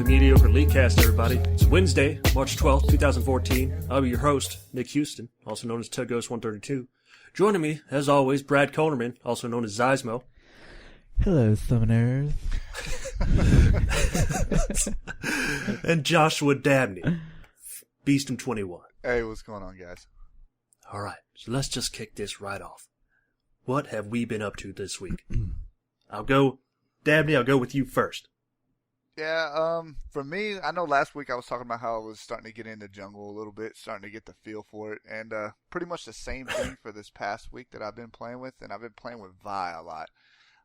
the Mediocre Leaguecast, everybody. It's Wednesday, March 12th, 2014. I'll be your host, Nick Houston, also known as TugGhost132. Joining me, as always, Brad Colerman, also known as Zysmo. Hello, Thumbiners. And Joshua Dabney, Beastum21. Hey, what's going on, guys? All right, so let's just kick this right off. What have we been up to this week? Dabney, I'll go with you first. Yeah, for me, I know last week I was talking about how I was starting to get into jungle a little bit, starting to get the feel for it, and pretty much the same thing for this past week that I've been playing with, and I've been playing with Vi a lot.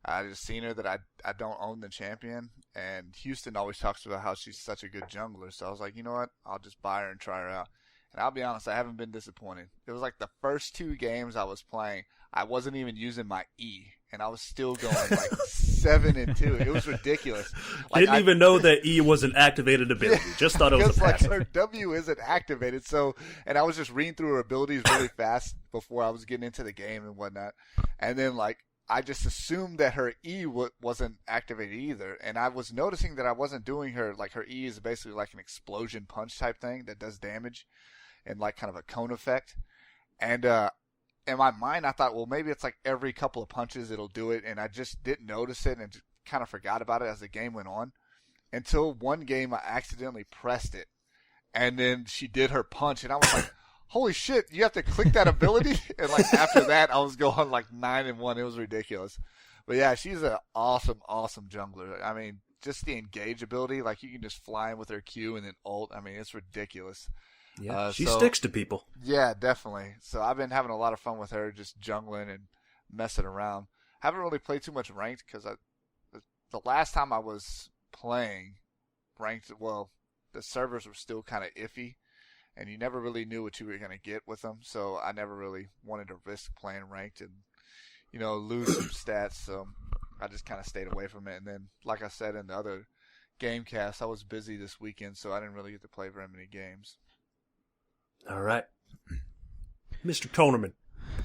I just seen her that I don't own the champion, and Houston always talks about how she's such a good jungler, so I was like, you know what, I'll just buy her and try her out. And I'll be honest, I haven't been disappointed. It was like the first two games I was playing, I wasn't even using my E, and I was still going like 7-2. It was ridiculous. Like, Didn't even know that E was an activated ability. Just thought it was a passive. Like her W isn't activated. So, and I was just reading through her abilities really fast before I was getting into the game and whatnot. And then like I just assumed that her E wasn't activated either. And I was noticing that I wasn't doing her, like her E is basically like an explosion punch type thing that does damage and like kind of a cone effect. And in my mind, I thought, well, maybe it's like every couple of punches it'll do it, and I just didn't notice it and just kind of forgot about it as the game went on. Until one game I accidentally pressed it, and then she did her punch, and I was like, holy shit, you have to click that ability? And like after that, I was going like 9-1. It was ridiculous. But yeah, she's an awesome, awesome jungler. I mean, just the engage ability, like you can just fly in with her Q and then ult. I mean, it's ridiculous. Yeah, she sticks to people. Yeah, definitely. So I've been having a lot of fun with her, just jungling and messing around. Haven't really played too much ranked because the last time I was playing ranked, well, the servers were still kind of iffy, and you never really knew what you were going to get with them. So I never really wanted to risk playing ranked and, you know, lose some stats. So I just kind of stayed away from it. And then, like I said in the other Gamecast, I was busy this weekend, so I didn't really get to play very many games. All right. Mr. Tonerman,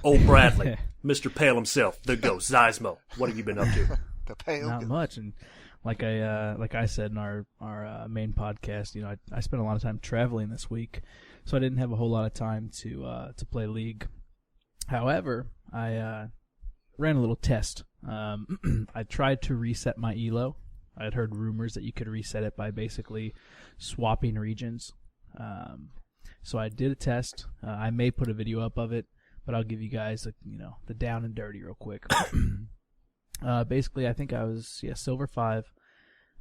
old Bradley, Mr. Pale himself, the ghost, Zysmo. What have you been up to? The Pale Not Ghost. much, and like I said in our main podcast, you know, I spent a lot of time traveling this week, so I didn't have a whole lot of time to play League. However, I ran a little test. I tried to reset my elo. I had heard rumors that you could reset it by basically swapping regions. So I did a test. I may put a video up of it, but I'll give you guys, the down and dirty real quick. Basically, I think I was Silver 5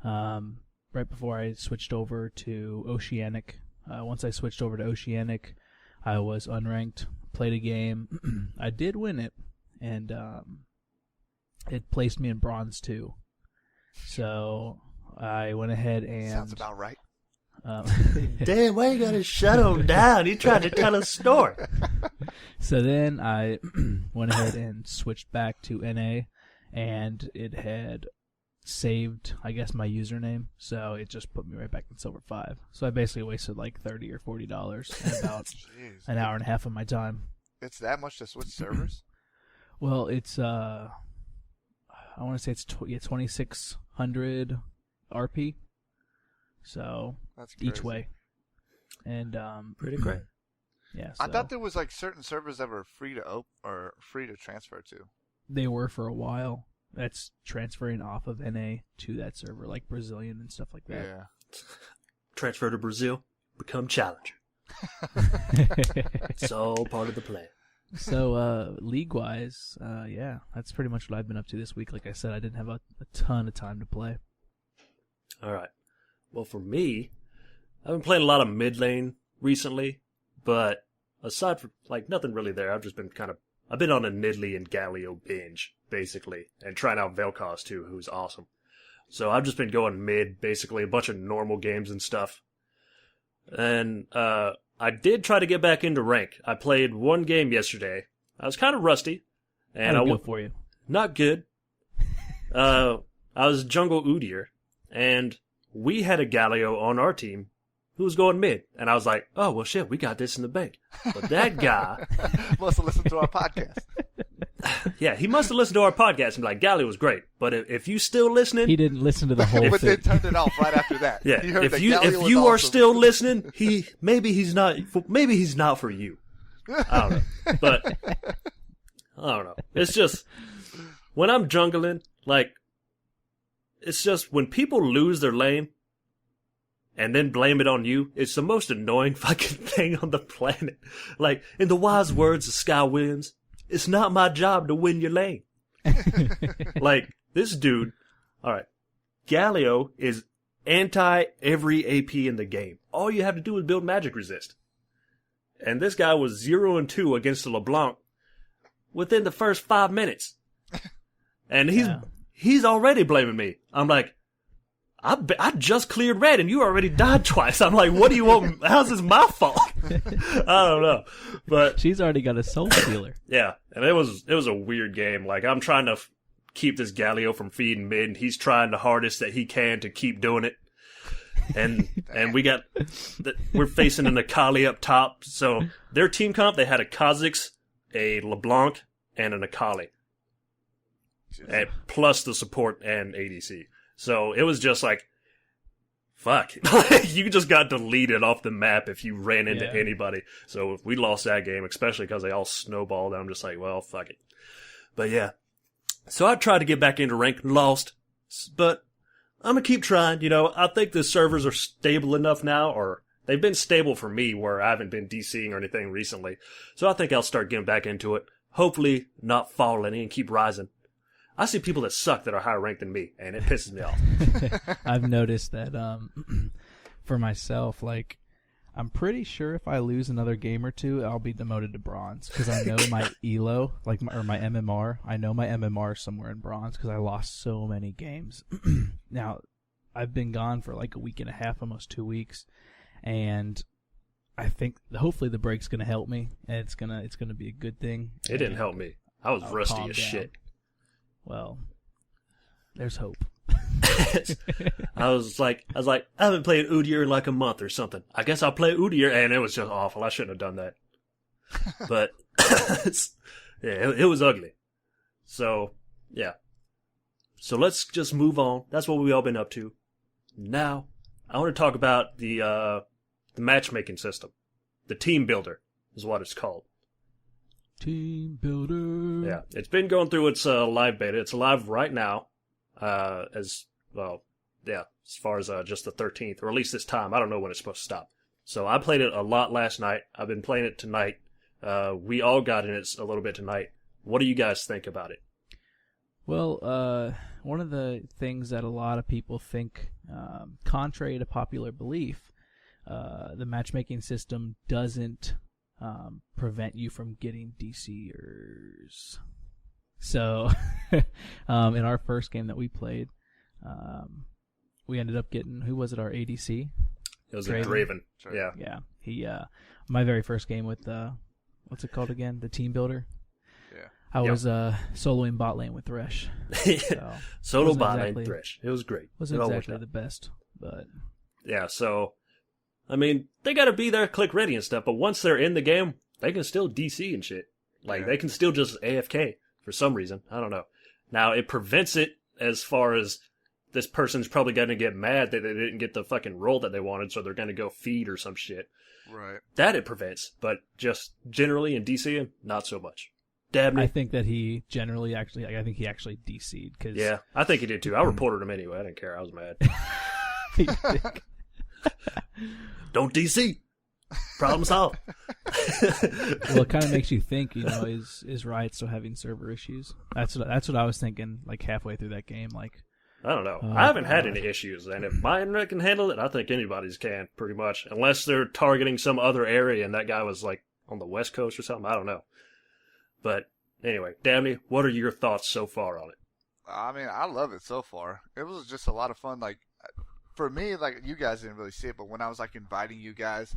right before I switched over to Oceanic. Once I switched over to Oceanic, I was unranked, played a game. I did win it, and it placed me in Bronze 2. So I went ahead and... Sounds about right. Damn, why you gotta shut him down? He tried to tell a story. So then I went ahead and switched back to NA, and it had saved, I guess, my username, so it just put me right back in Silver 5. So I basically wasted like $30 or $40 and about Jeez. an hour and a half of my time. It's that much to switch servers? Well, it's I want to say it's 2600 RP. So That's crazy. each way, and Pretty great. yeah. So I thought there was like certain servers that were free to or free to transfer to. they were for a while. That's transferring off of NA to that server, like Brazilian and stuff like that. Yeah. Transfer to Brazil, become challenger. It's all part of the plan. So league-wise, yeah, that's pretty much what I've been up to this week. Like I said, I didn't have a ton of time to play. All right. Well, for me, I've been playing a lot of mid lane recently, but aside from, nothing really there, I've been on a Nidalee and Galio binge, basically, and trying out Vel'Koz, too, who's awesome. So I've just been going mid, basically, a bunch of normal games and stuff. And I did try to get back into rank. I played one game yesterday. I was kind of rusty. And How'd it go for you? Not good. I was Jungle Udyr, and we had a Galio on our team who was going mid. And I was like, oh, well, shit, we got this in the bank. But that guy... Must have listened to our podcast. Yeah, he must have listened to our podcast and be like, Galio was great. But if you still listening, He didn't listen to the whole But thing. then turned it off right after that. yeah, He heard if that you Galio was are awesome. still listening, maybe he's not for you. I don't know, but I don't know. It's just when I'm jungling, like it's just when people lose their lane and then blame it on you, it's the most annoying fucking thing on the planet. Like, in the wise words of Sky Williams, it's not my job to win your lane. Like, this dude, alright, Galio is anti every AP in the game. All you have to do is build magic resist. And this guy was 0-2 against the LeBlanc within the first 5 minutes. And he's already blaming me. I'm like, I just cleared red and you already died twice. I'm like, what do you want? How's this my fault? I don't know. But She's already got a soul stealer. yeah, and it was a weird game. Like, I'm trying to keep this Galio from feeding mid, and he's trying the hardest that he can to keep doing it. And we're facing an Akali up top. So their team comp, they had a Kha'Zix, a LeBlanc, and an Akali. And plus the support and ADC. So it was just like, fuck. You just got deleted off the map if you ran into anybody. So if we lost that game, especially because they all snowballed, I'm just like, well, fuck it. But yeah. So I tried to get back into ranked and lost. But I'm going to keep trying. You know, I think the servers are stable enough now, or they've been stable for me where I haven't been DCing or anything recently. So I think I'll start getting back into it. Hopefully not fall any and keep rising. I see people that suck that are higher ranked than me, and it pisses me off. I've noticed that for myself, like, I'm pretty sure if I lose another game or two, I'll be demoted to bronze because I know my elo, like my MMR. I know my MMR is somewhere in bronze because I lost so many games. Now, I've been gone for like a week and a half, almost 2 weeks, and I think hopefully the break's gonna help me, and it's gonna be a good thing. It didn't help me. I was rusty as shit. Well, there's hope. I was like, I haven't played Udyr in like a month or something. I guess I'll play Udyr, and it was just awful. I shouldn't have done that. But yeah, it was ugly. So yeah. So let's just move on. That's what we've all been up to. Now, I want to talk about the matchmaking system. The team builder is what it's called. Team builder. Yeah, it's been going through its live beta. It's live right now, as far as just the 13th, or at least this time. I don't know when it's supposed to stop. So I played it a lot last night. I've been playing it tonight. We all got in it a little bit tonight. What do you guys think about it? Well, one of the things that a lot of people think, contrary to popular belief, the matchmaking system doesn't prevent you from getting DCers. So, in our first game that we played, we ended up getting, who was it, our ADC? It was a Draven. Yeah. Yeah. He, my very first game with, what's it called again? The team builder? Yeah. I was soloing bot lane with Thresh. So Solo bot lane Thresh. It was great. Wasn't exactly the best, but yeah. So, I mean, they got to be there, click ready and stuff. But once they're in the game, they can still DC and shit. Like they can still just AFK for some reason. I don't know. Now it prevents it as far as this person's probably going to get mad that they didn't get the fucking role that they wanted, so they're going to go feed or some shit. Right. That it prevents, but just generally in DCing, not so much. Dabney. I think that he generally actually DC'd. Cause yeah, I think he did too. I reported him anyway. I didn't care. I was mad. Don't DC. Problem solved. Well, it kind of makes you think, is Riot still having server issues? That's what I was thinking, like halfway through that game. Like, I don't know. I haven't had any issues, and if my internet can handle it, I think anybody's can, pretty much. Unless they're targeting some other area, and that guy was like on the West Coast or something. I don't know. But anyway, Dabney, what are your thoughts so far on it? I mean, I love it so far. It was just a lot of fun. Like, for me, like, you guys didn't really see it, but when I was like inviting you guys,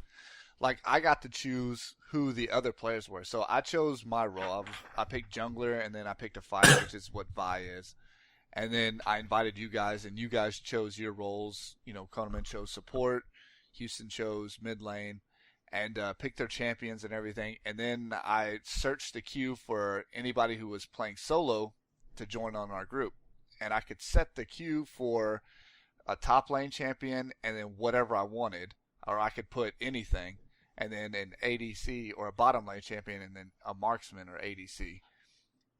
like, I got to choose who the other players were. So I chose my role. I picked jungler, and then I picked a fighter, which is what Vi is. And then I invited you guys, and you guys chose your roles. Koneman chose support, Houston chose mid lane, and picked their champions and everything. And then I searched the queue for anybody who was playing solo to join on our group. And I could set the queue for a top lane champion and then whatever I wanted, or I could put anything, and then an ADC or a bottom lane champion and then a marksman or ADC.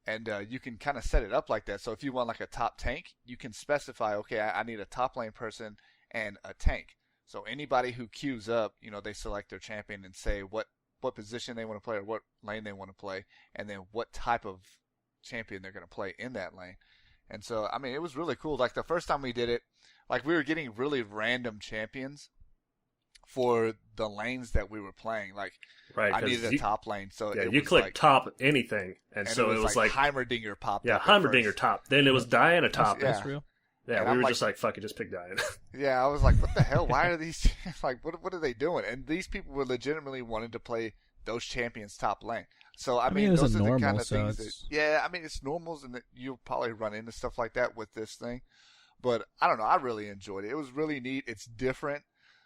And you can kind of set it up like that. So if you want like a top tank, you can specify, okay, I need a top lane person and a tank. So anybody who queues up, they select their champion and say what position they want to play or what lane they want to play, and then what type of champion they're going to play in that lane. And so, I mean, it was really cool. Like the first time we did it, like we were getting really random champions for the lanes that we were playing. Like right, I needed a top lane, so you clicked top anything, and so it was like Heimerdinger popped up. Yeah, Heimerdinger top. Then it was Diana top. That's real. Yeah, and we were just like, fuck it, just pick Diana. Yeah, I was like, what the hell? Why are these like what are they doing? And these people were legitimately wanting to play those champions top lane. So I mean those are the kind of things that I mean it's normals, and that you'll probably run into stuff like that with this thing. But I don't know, I really enjoyed it. It was really neat. It's different.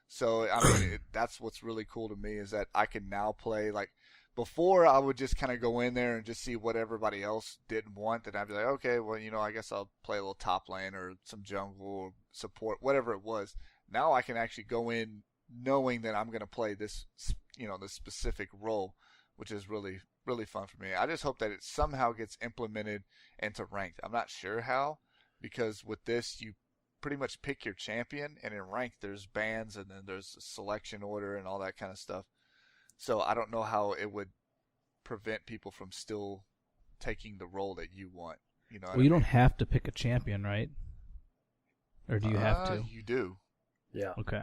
So I mean that's what's really cool to me is that I can now play like before I would just kind of go in there and just see what everybody else didn't want, and I'd be like, okay, well, I guess I'll play a little top lane or some jungle or support, whatever it was. Now I can actually go in knowing that I'm going to play this, this specific role, which is really, really fun for me. I just hope that it somehow gets implemented into ranked. I'm not sure how, because with this, you pretty much pick your champion, and in ranked, there's bans, and then there's a selection order and all that kind of stuff. So I don't know how it would prevent people from still taking the role that you want. Well, you don't have to pick a champion, right? Or do you have to? You do. Yeah. Okay.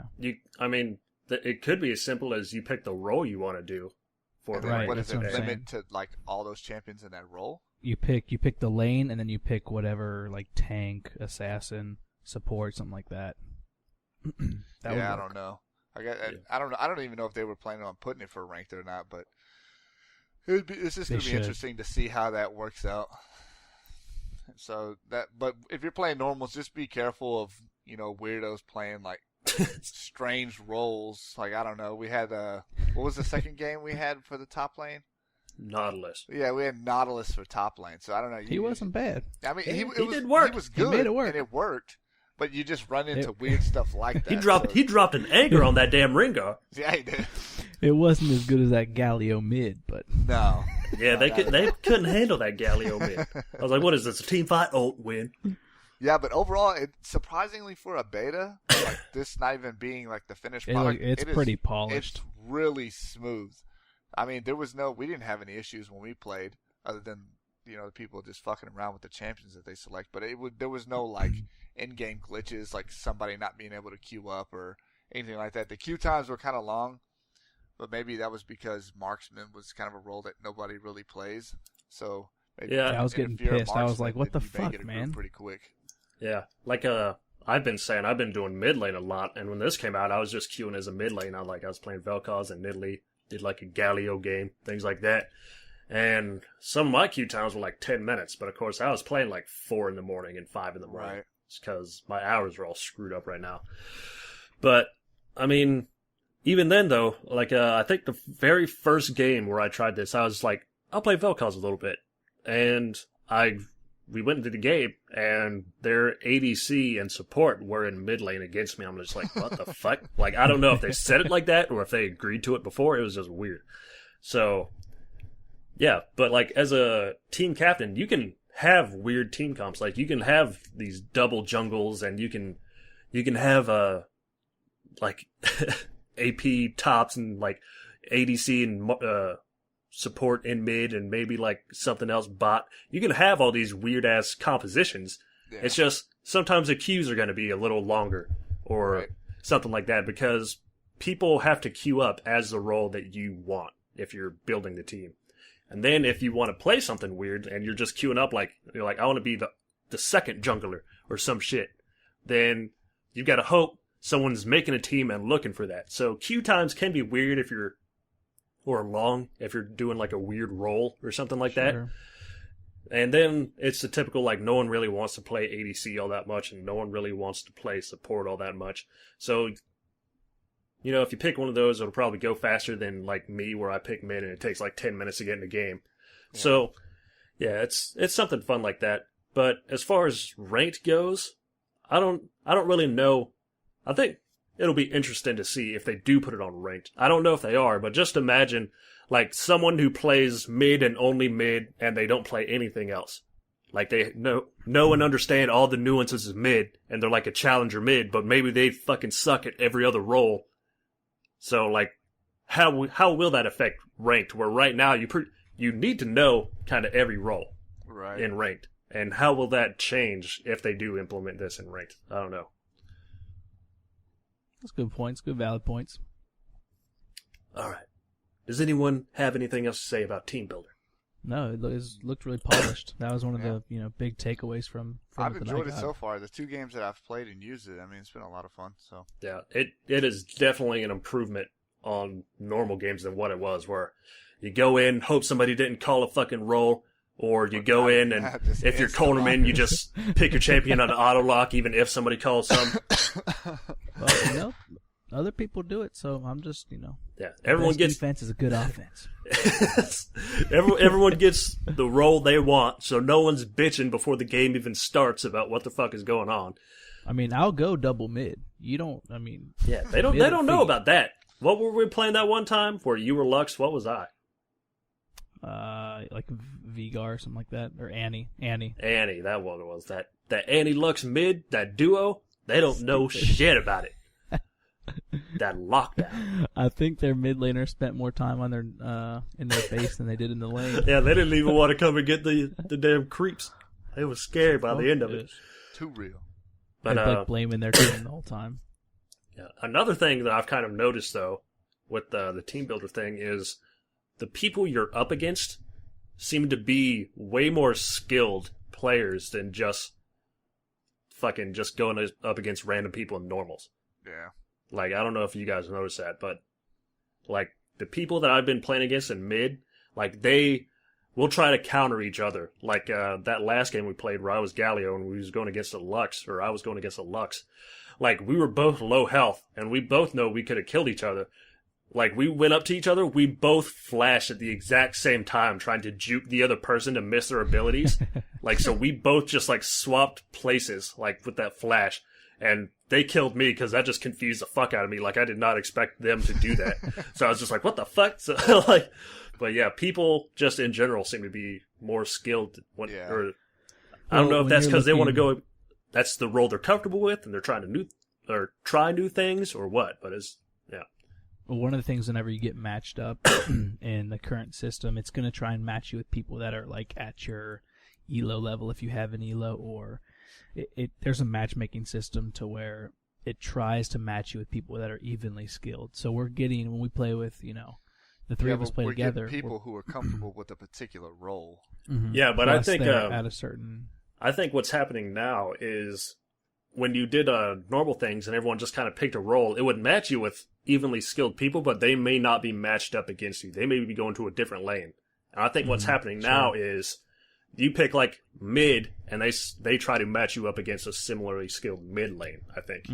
It could be as simple as you pick the role you want to do for the right. What is it limit to like all those champions in that role? You pick the lane, and then you pick whatever like tank, assassin, support, something like that. Yeah, I don't know. I don't know. I don't even know if they were planning on putting it for ranked or not, but it's just going to be interesting to see how that works out. So but if you're playing normals, just be careful of weirdos playing like strange roles. Like I don't know. We had what was the second game we had for the top lane? Nautilus. Yeah, we had Nautilus for top lane. So I don't know. He wasn't bad. I mean, he did work. He was good. He made it work. And it worked. But you just run into weird stuff like that. He dropped an anchor on that damn Ringo. Yeah, he did. It wasn't as good as that Galio mid, but no. Yeah, they couldn't handle that Galio mid. I was like, what is this? A team fight? Oh, win. Yeah, but overall, surprisingly for a beta, like this not even being like the finished product, it's pretty polished. It's really smooth. I mean, we didn't have any issues when we played, other than the people just fucking around with the champions that they select. But there was no like in-game glitches, like somebody not being able to queue up or anything like that. The queue times were kind of long, but maybe that was because marksman was kind of a role that nobody really plays. So I was getting pissed. I was like, "What the fuck, man?" Pretty quick. Yeah, like I've been saying, I've been doing mid lane a lot, and when this came out, I was just queuing as a mid lane. I was playing Vel'Koz and Nidalee, did like a Galio game, things like that. And some of my queue times were like 10 minutes, but of course I was playing like 4 in the morning and 5 in the morning. Right. It's because my hours are all screwed up right now. But, I mean, even then though, like I think the very first game where I tried this, I was like, I'll play Vel'Koz a little bit. And we went into the game, and their ADC and support were in mid lane against me. I'm just like, what the fuck? Like, I don't know if they said it like that or if they agreed to it before. It was just weird. So, yeah, but like as a team captain, you can have weird team comps. Like you can have these double jungles, and you can have like AP tops and like ADC and support in mid, and maybe like something else bot. You can have all these weird ass compositions. Yeah. It's just sometimes the queues are going to be a little longer or something like that, because people have to queue up as the role that you want if you're building the team. And then if you want to play something weird and you're just queuing up like, you're like, I want to be the second jungler or some shit, then you've got to hope someone's making a team and looking for that. So queue times can be weird or long if you're doing like a weird role or something like that. And then it's the typical, like, no one really wants to play ADC all that much, and no one really wants to play support all that much. So if you pick one of those, it'll probably go faster than like me, where I pick mid and it takes like 10 minutes to get in the game. Yeah. So, yeah, it's something fun like that. But as far as ranked goes, I don't really know. I think it'll be interesting to see if they do put it on ranked. I don't know if they are, but just imagine like someone who plays mid and only mid, and they don't play anything else. Like they know and understand all the nuances of mid, and they're like a challenger mid, but maybe they fucking suck at every other role. So, like, how will that affect ranked? Where right now you need to know kind of every role in ranked, and how will that change if they do implement this in ranked? I don't know. That's good points, good valid points. All right. Does anyone have anything else to say about Team Builder? No, it looked really polished. That was one of the big takeaways from I've enjoyed it so far. The 2 games that I've played and used it, I mean, it's been a lot of fun. So yeah, it is definitely an improvement on normal games than what it was, where you go in, hope somebody didn't call a fucking roll, or you go in and if you're cornerman, you just pick your champion on auto lock, even if somebody calls some. Well, other people do it, so I'm just, yeah. Everyone gets defense is a good offense. Everyone gets the role they want, so no one's bitching before the game even starts about what the fuck is going on. I mean, I'll go double mid. You don't. I mean, yeah, they don't know about that. What were we playing that one time where you were Lux? What was I? Like Vigar or something like that, or Annie, that one was that Annie Lux mid, that duo. They don't know shit about it. That lockdown. I think their mid laner spent more time on their in their base than they did in the lane. Yeah, they didn't even want to come and get the damn creeps. They were scared by the end of it. Too real. But like blaming their team the whole time. Yeah. Another thing that I've kind of noticed though with the team builder thing is the people you're up against seem to be way more skilled players than just going up against random people in normals. Yeah. Like, I don't know if you guys noticed that, but, like, the people that I've been playing against in mid, like, they will try to counter each other. Like, that last game we played where I was Galio and we was going against a Lux, or I was going against a Lux. Like, we were both low health, and we both know we could have killed each other. Like, we went up to each other, we both flashed at the exact same time, trying to juke the other person to miss their abilities. Like, so we both just, like, swapped places, like, with that flash. And they killed me because that just confused the fuck out of me. Like, I did not expect them to do that. So I was just like, what the fuck? So, like, but yeah, people just in general seem to be more skilled. Or I don't know if that's because they want to go, that's the role they're comfortable with and they're trying to try new things or what. But yeah. Well, one of the things whenever you get matched up in the current system, it's going to try and match you with people that are like at your ELO level if you have an ELO, or there's a matchmaking system to where it tries to match you with people that are evenly skilled. So we're getting, when we play with, the three of us play together, people who are comfortable with a particular role. Mm-hmm. Yeah, but plus I think at a certain. I think what's happening now is when you did normal things and everyone just kind of picked a role, it would match you with evenly skilled people, but they may not be matched up against you. They may be going to a different lane. And I think what's happening now is you pick like mid, and they try to match you up against a similarly skilled mid lane. I think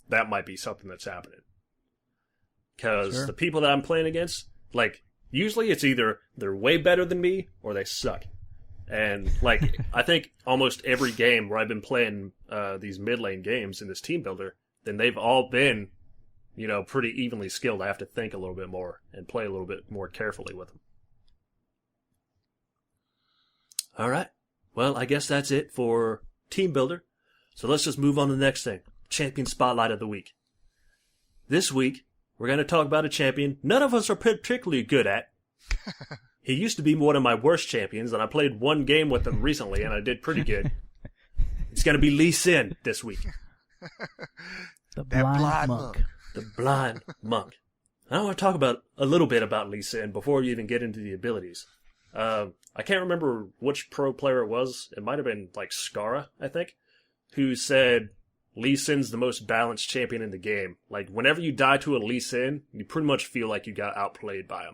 that might be something that's happening because the people that I'm playing against, like usually it's either they're way better than me or they suck. And like I think almost every game where I've been playing these mid lane games in this team builder, then they've all been pretty evenly skilled. I have to think a little bit more and play a little bit more carefully with them. All right. Well, I guess that's it for Team Builder. So let's just move on to the next thing. Champion Spotlight of the Week. This week, we're going to talk about a champion none of us are particularly good at. He used to be one of my worst champions, and I played one game with him recently, and I did pretty good. It's going to be Lee Sin this week. The blind monk. The blind monk. I want to talk about a little bit about Lee Sin before we even get into the abilities. I can't remember which pro player it was. It might have been like Skara, I think, who said Lee Sin's the most balanced champion in the game. Like, whenever you die to a Lee Sin, you pretty much feel like you got outplayed by him.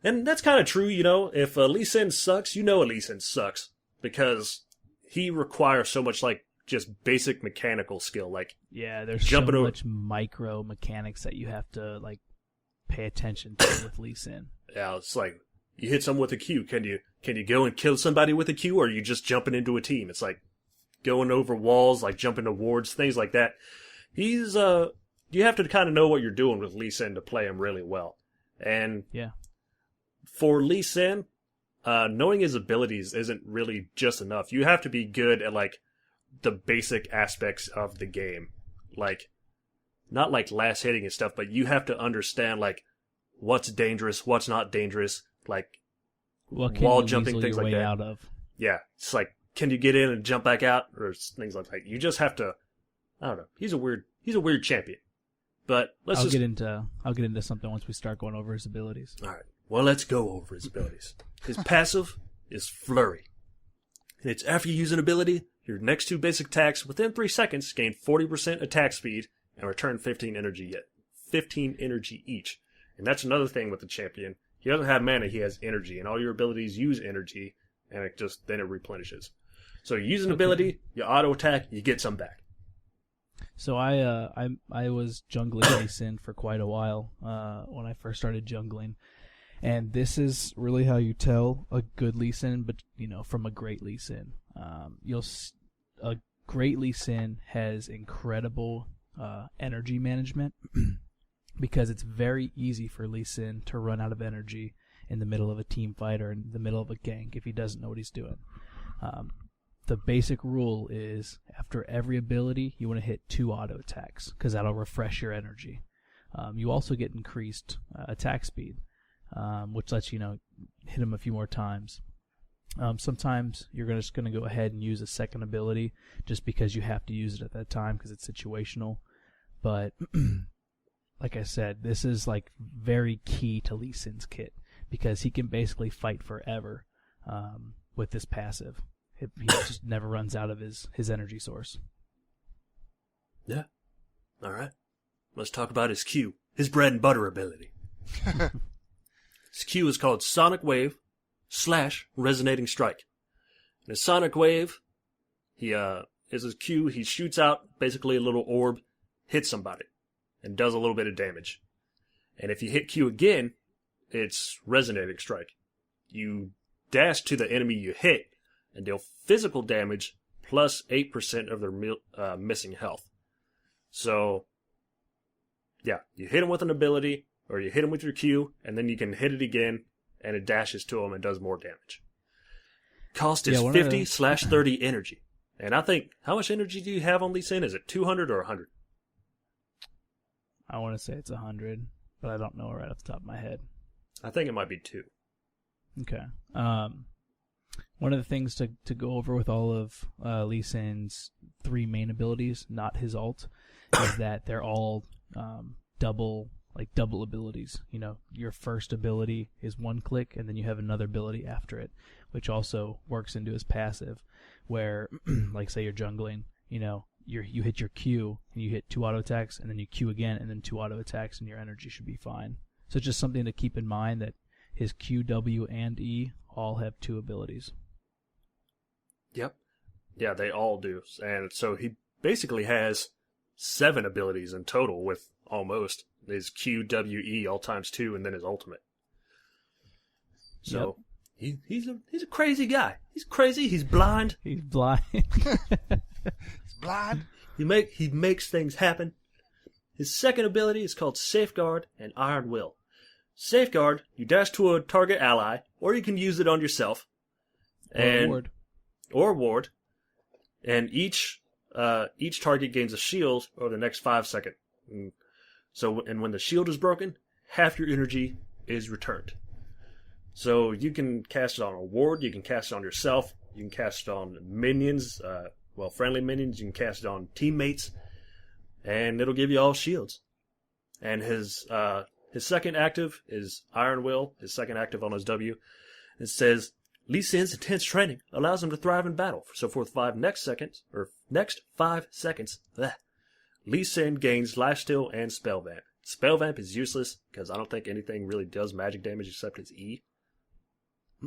And that's kind of true, If Lee Sin sucks, a Lee Sin sucks. Because he requires so much, like, just basic mechanical skill, like Yeah, there's so jumping over. much micro mechanics that you have to like pay attention to with Lee Sin. Yeah, it's like you hit someone with a Q. Can you go and kill somebody with a Q, or are you just jumping into a team? It's like going over walls, like jumping to wards, things like that. He's you have to kind of know what you're doing with Lee Sin to play him really well. And Yeah. for Lee Sin, knowing his abilities isn't really just enough. You have to be good at like the basic aspects of the game, like not like last hitting and stuff, but you have to understand like what's dangerous, what's not dangerous, like What can wall you jumping, weasel things your like way that. out of? Yeah, it's like, can you get in and jump back out, or things like that. You just have to. I don't know. He's a weird champion. But I'll get into something once we start going over his abilities. All right. Well, let's go over his abilities. His passive is Flurry. And it's after you use an ability, your next 2 basic attacks within 3 seconds gain 40% attack speed and return 15 energy each. And that's another thing with the champion. He doesn't have mana, he has energy, and all your abilities use energy, and then it replenishes. So you use an ability, you auto attack, you get some back. So I was jungling Lee Sin for quite a while when I first started jungling, and this is really how you tell a good Lee Sin, but from a great Lee Sin. A great Lee Sin has incredible energy management because it's very easy for Lee Sin to run out of energy in the middle of a team fight or in the middle of a gank if he doesn't know what he's doing. The basic rule is after every ability, you want to hit 2 auto attacks because that'll refresh your energy. You also get increased attack speed, which lets you hit him a few more times. Sometimes you're just going to go ahead and use a second ability just because you have to use it at that time because it's situational. But like I said, this is like very key to Lee Sin's kit because he can basically fight forever with this passive. He just never runs out of his energy source. Yeah. All right. Let's talk about his Q, his bread and butter ability. His Q is called Sonic Wave / Resonating Strike. And his Sonic Wave, is his Q. He shoots out basically a little orb, hits somebody, and does a little bit of damage. And if you hit Q again, it's Resonating Strike. You dash to the enemy you hit, and deal physical damage plus 8% of their missing health. So, yeah, you hit them with an ability, or you hit them with your Q, and then you can hit it again, and it dashes to them and does more damage. Cost is 50 / 30 energy. And I think, how much energy do you have on Lee Sin? Is it 200 or 100? I want to say it's 100, but I don't know right off the top of my head. I think it might be 2. Okay. One of the things to go over with all of Lee Sin's 3 main abilities, not his ult, is that they're all double abilities. Your first ability is 1 click, and then you have another ability after it, which also works into his passive, where, like say you're jungling, you hit your Q, and you hit 2 auto attacks, and then you Q again, and then 2 auto attacks, and your energy should be fine. So it's just something to keep in mind that his Q, W, and E all have 2 abilities. Yep. Yeah, they all do. And so he basically has 7 abilities in total with almost his Q, W, E all times 2 and then his ultimate. So he's a crazy guy. He's crazy. He's blind. He's blind. He's blind. He makes things happen. His second ability is called Safeguard and Iron Will. Safeguard, you dash to a target ally, or you can use it on yourself. Or ward. And each target gains a shield over the next 5 seconds. And when the shield is broken, half your energy is returned. So you can cast it on a ward, you can cast it on yourself, you can cast it on minions, friendly minions, you can cast it on teammates, and it'll give you all shields. And his second active is Iron Will, his second active on his W. It says, Lee Sin's intense training allows him to thrive in battle. So for the next 5 seconds, Lee Sin gains Lifesteal and Spell Vamp. Spell Vamp is useless because I don't think anything really does magic damage except its E.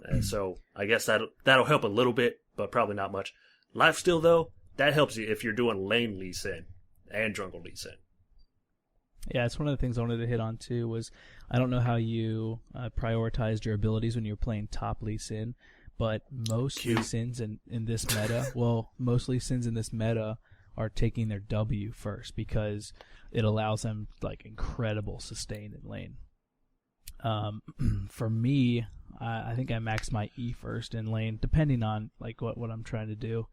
And so I guess that'll help a little bit, but probably not much. Lifesteal though, that helps you if you're doing lane Lee Sin and jungle Lee Sin. Yeah, it's one of the things I wanted to hit on too. Was I don't know how you prioritized your abilities when you were playing top Lee Sin, but most Lee Sins in this meta, most Lee Sins in this meta are taking their W first because it allows them like incredible sustain in lane. For me, I think I max my E first in lane, depending on like what I'm trying to do.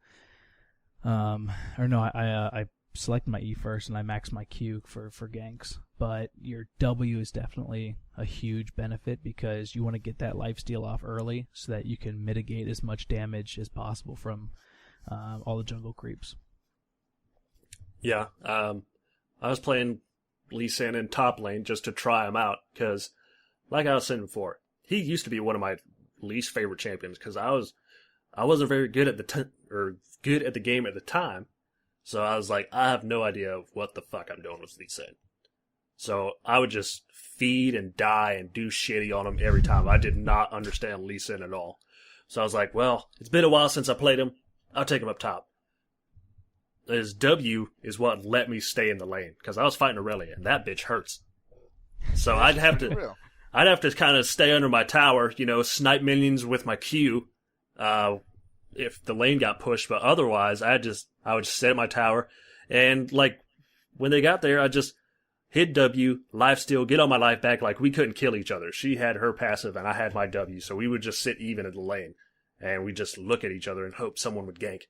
I select my E first and I max my Q for ganks. But your W is definitely a huge benefit because you want to get that lifesteal off early so that you can mitigate as much damage as possible from all the jungle creeps. Yeah, I was playing Lee Sin in top lane just to try him out because, like I was saying before, he used to be one of my least favorite champions because I wasn't very good at good at the game at the time, so I was like, I have no idea what the fuck I'm doing with Lee Sin. So I would just feed and die and do shitty on him every time. I did not understand Lee Sin at all. So I was like, well, it's been a while since I played him. I'll take him up top. His W is what let me stay in the lane because I was fighting Aurelia and that bitch hurts. So I'd have to kind of stay under my tower, snipe minions with my Q, if the lane got pushed. But otherwise, I would just sit at my tower, and like when they got there, I just hit W, lifesteal, get all my life back. Like we couldn't kill each other. She had her passive and I had my W, so we would just sit even in the lane, and we just look at each other and hope someone would gank.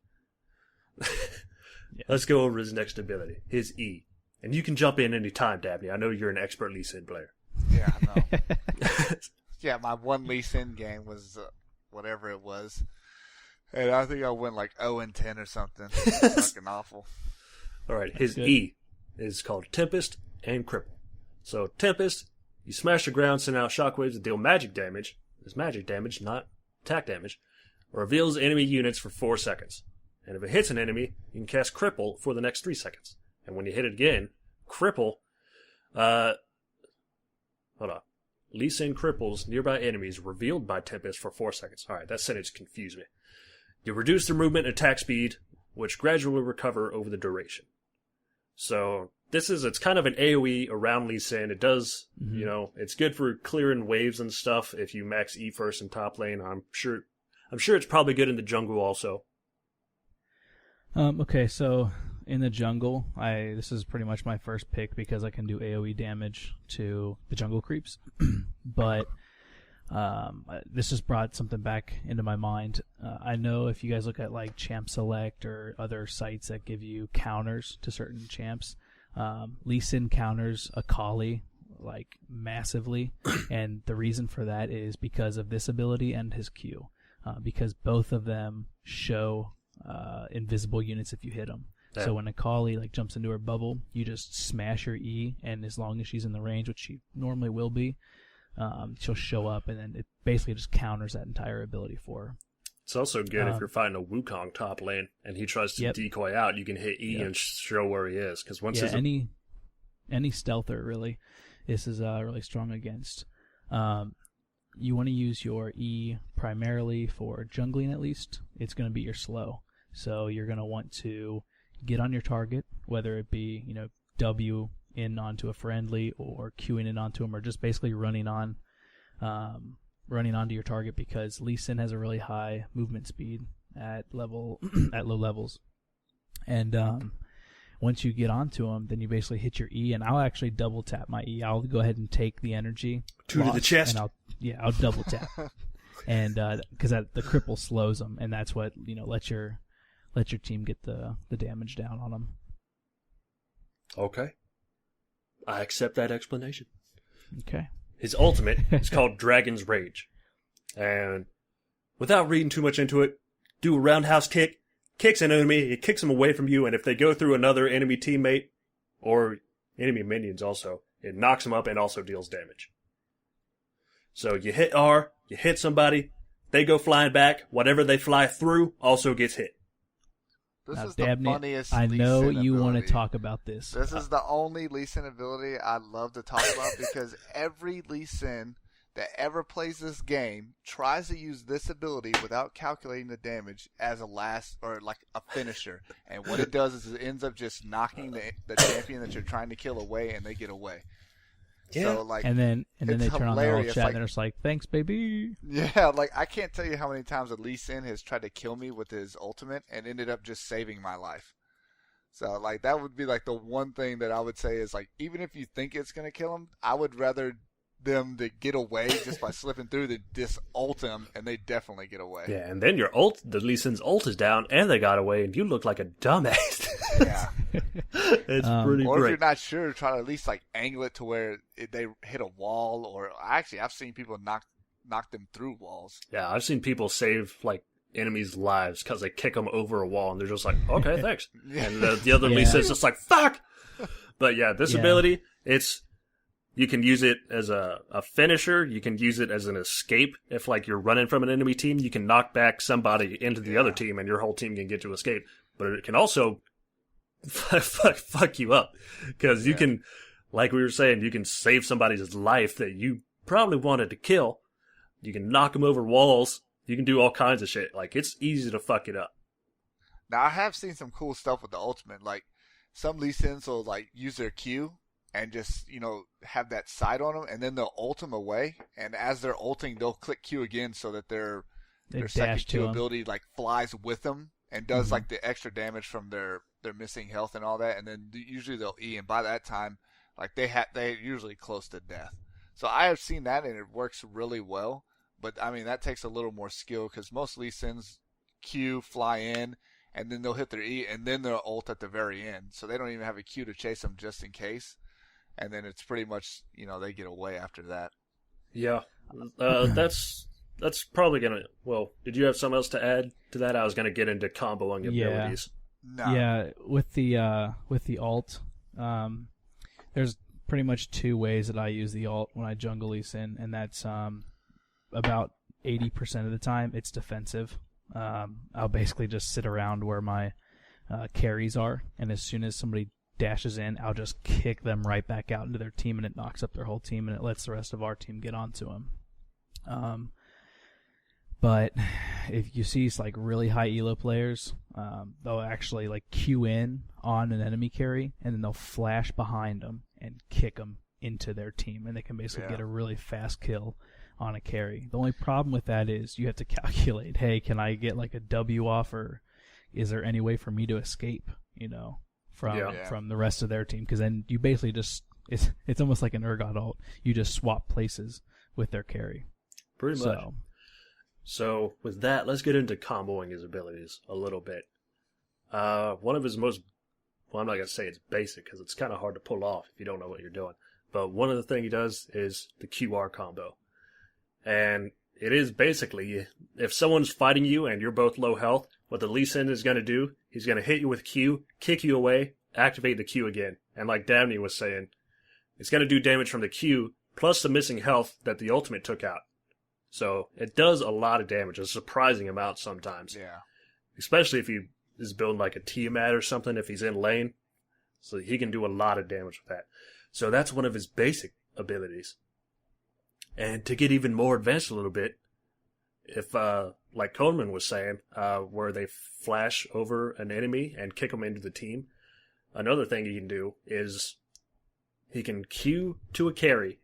Yeah. Let's go over his next ability, his E. And you can jump in any time, Dabney. I know you're an expert Lee Sin player. Yeah, I know. Yeah, my one Lee Sin game was whatever it was. And I think I went like 0-10 or something. Fucking awful. All right, his E is called Tempest and Cripple. So Tempest, you smash the ground, send out shockwaves to deal magic damage. It's magic damage, not attack damage. Reveals enemy units for 4 seconds. And if it hits an enemy, you can cast Cripple for the next 3 seconds. And when you hit it again, Cripple, Lee Sin cripples nearby enemies revealed by Tempest for 4 seconds. Alright, that sentence confused me. You reduce their movement and attack speed, which gradually recover over the duration. So, it's kind of an AoE around Lee Sin. It does, it's good for clearing waves and stuff if you max E first in top lane. I'm sure it's probably good in the jungle also. Okay, so in the jungle, this is pretty much my first pick because I can do AoE damage to the jungle creeps. But this just brought something back into my mind. I know if you guys look at like Champ Select or other sites that give you counters to certain champs, Lee Sin counters Akali like massively, and the reason for that is because of this ability and his Q, because both of them show invisible units if you hit them. Yeah. So when Akali like jumps into her bubble, you just smash her E, and as long as she's in the range, which she normally will be, she'll show up, and then it basically just counters that entire ability for her. It's also good if you're fighting a Wukong top lane and he tries to decoy out, you can hit E and show where he is. Because once any stealther really, this is really strong against. You want to use your E primarily for jungling at least. It's going to be your slow. So you're going to want to get on your target, whether it be, W in onto a friendly or queuing in onto him, or just basically running onto your target, because Lee Sin has a really high movement speed at low levels. And once you get onto him, then you basically hit your E, and I'll actually double tap my E. I'll go ahead and take the energy. Two to the chest. And I'll double tap. And because the cripple slows them, and that's what let your team get the damage down on them. Okay, I accept that explanation. Okay. His ultimate is called Dragon's Rage, and without reading too much into it, do a roundhouse kick, kicks an enemy, it kicks them away from you, and if they go through another enemy teammate or enemy minions also, it knocks them up and also deals damage. So you hit R, you hit somebody, they go flying back, whatever they fly through also gets hit. This now, is the funniest I know Lee Sin you ability. want to talk about this. This is the only Lee Sin ability I love to talk about because every Lee Sin that ever plays this game tries to use this ability without calculating the damage as a last or like a finisher. And what it does is it ends up just knocking the champion that you're trying to kill away, and they get away. Yeah. So, like, and then they turn on their old chat like, and they're just like, "Thanks, baby." Yeah, like I can't tell you how many times Lee Sin has tried to kill me with his ultimate and ended up just saving my life. So, like, that would be like the one thing that I would say is, like, even if you think it's gonna kill him, I would rather them to get away just by slipping through than just ult him, and they definitely get away. Yeah, and then the Lee Sin's ult is down, and they got away, and you look like a dumbass. Yeah. It's pretty or great. if you're not sure, try to at least like angle it to where they hit a wall, or actually I've seen people knock them through walls. Yeah, I've seen people save like enemies' lives because they kick them over a wall, and they're just like, "Okay, thanks." And the other Lee Sin's just like, "Fuck." But yeah, this ability, you can use it as a finisher. You can use it as an escape. If like you're running from an enemy team, you can knock back somebody into the other team, and your whole team can get to escape. But it can also fuck you up because you can, like we were saying, you can save somebody's life that you probably wanted to kill. You can knock them over walls. You can do all kinds of shit. Like, it's easy to fuck it up. Now, I have seen some cool stuff with the ultimate. Like, some Lee Sins will like use their Q and just, have that sight on them, and then they'll ult them away. And as they're ulting, they'll click Q again so that their second Q ability like flies with them and does like the extra damage from their missing health and all that. And then usually they'll E, and by that time, like they're usually close to death. So I have seen that, and it works really well. But I mean, that takes a little more skill because most Lee Sins Q, fly in, and then they'll hit their E, and then they'll ult at the very end. So they don't even have a Q to chase them just in case. And then it's pretty much, they get away after that. Yeah. That's probably going to... Well, did you have something else to add to that? I was going to get into comboing abilities. No. Yeah, with the alt, there's pretty much two ways that I use the alt when I jungle Lee Sin, and that's about 80% of the time it's defensive. I'll basically just sit around where my carries are, and as soon as somebody dashes in, I'll just kick them right back out into their team, and it knocks up their whole team, and it lets the rest of our team get onto them. But if you see like really high elo players, they'll actually like queue in on an enemy carry, and then they'll flash behind them and kick them into their team, and they can basically get a really fast kill on a carry. The only problem with that is you have to calculate, hey, can I get like a W off, or is there any way for me to escape, from the rest of their team? Because then you basically just, it's almost like an Urgot ult. You just swap places with their carry. Pretty much. So with that, let's get into comboing his abilities a little bit. One of his most, well, I'm not going to say it's basic because it's kind of hard to pull off if you don't know what you're doing. But one of the things he does is the QR combo. And it is basically, if someone's fighting you and you're both low health, what the Lee Sin is going to do, he's going to hit you with Q, kick you away, activate the Q again. And like Dabney was saying, it's going to do damage from the Q plus the missing health that the ultimate took out. So it does a lot of damage, a surprising amount sometimes. Yeah. Especially if he is building like a Tiamat or something, if he's in lane. So he can do a lot of damage with that. So that's one of his basic abilities. And to get even more advanced a little bit, if, like Coleman was saying, where they flash over an enemy and kick them into the team, another thing he can do is he can Q to a carry,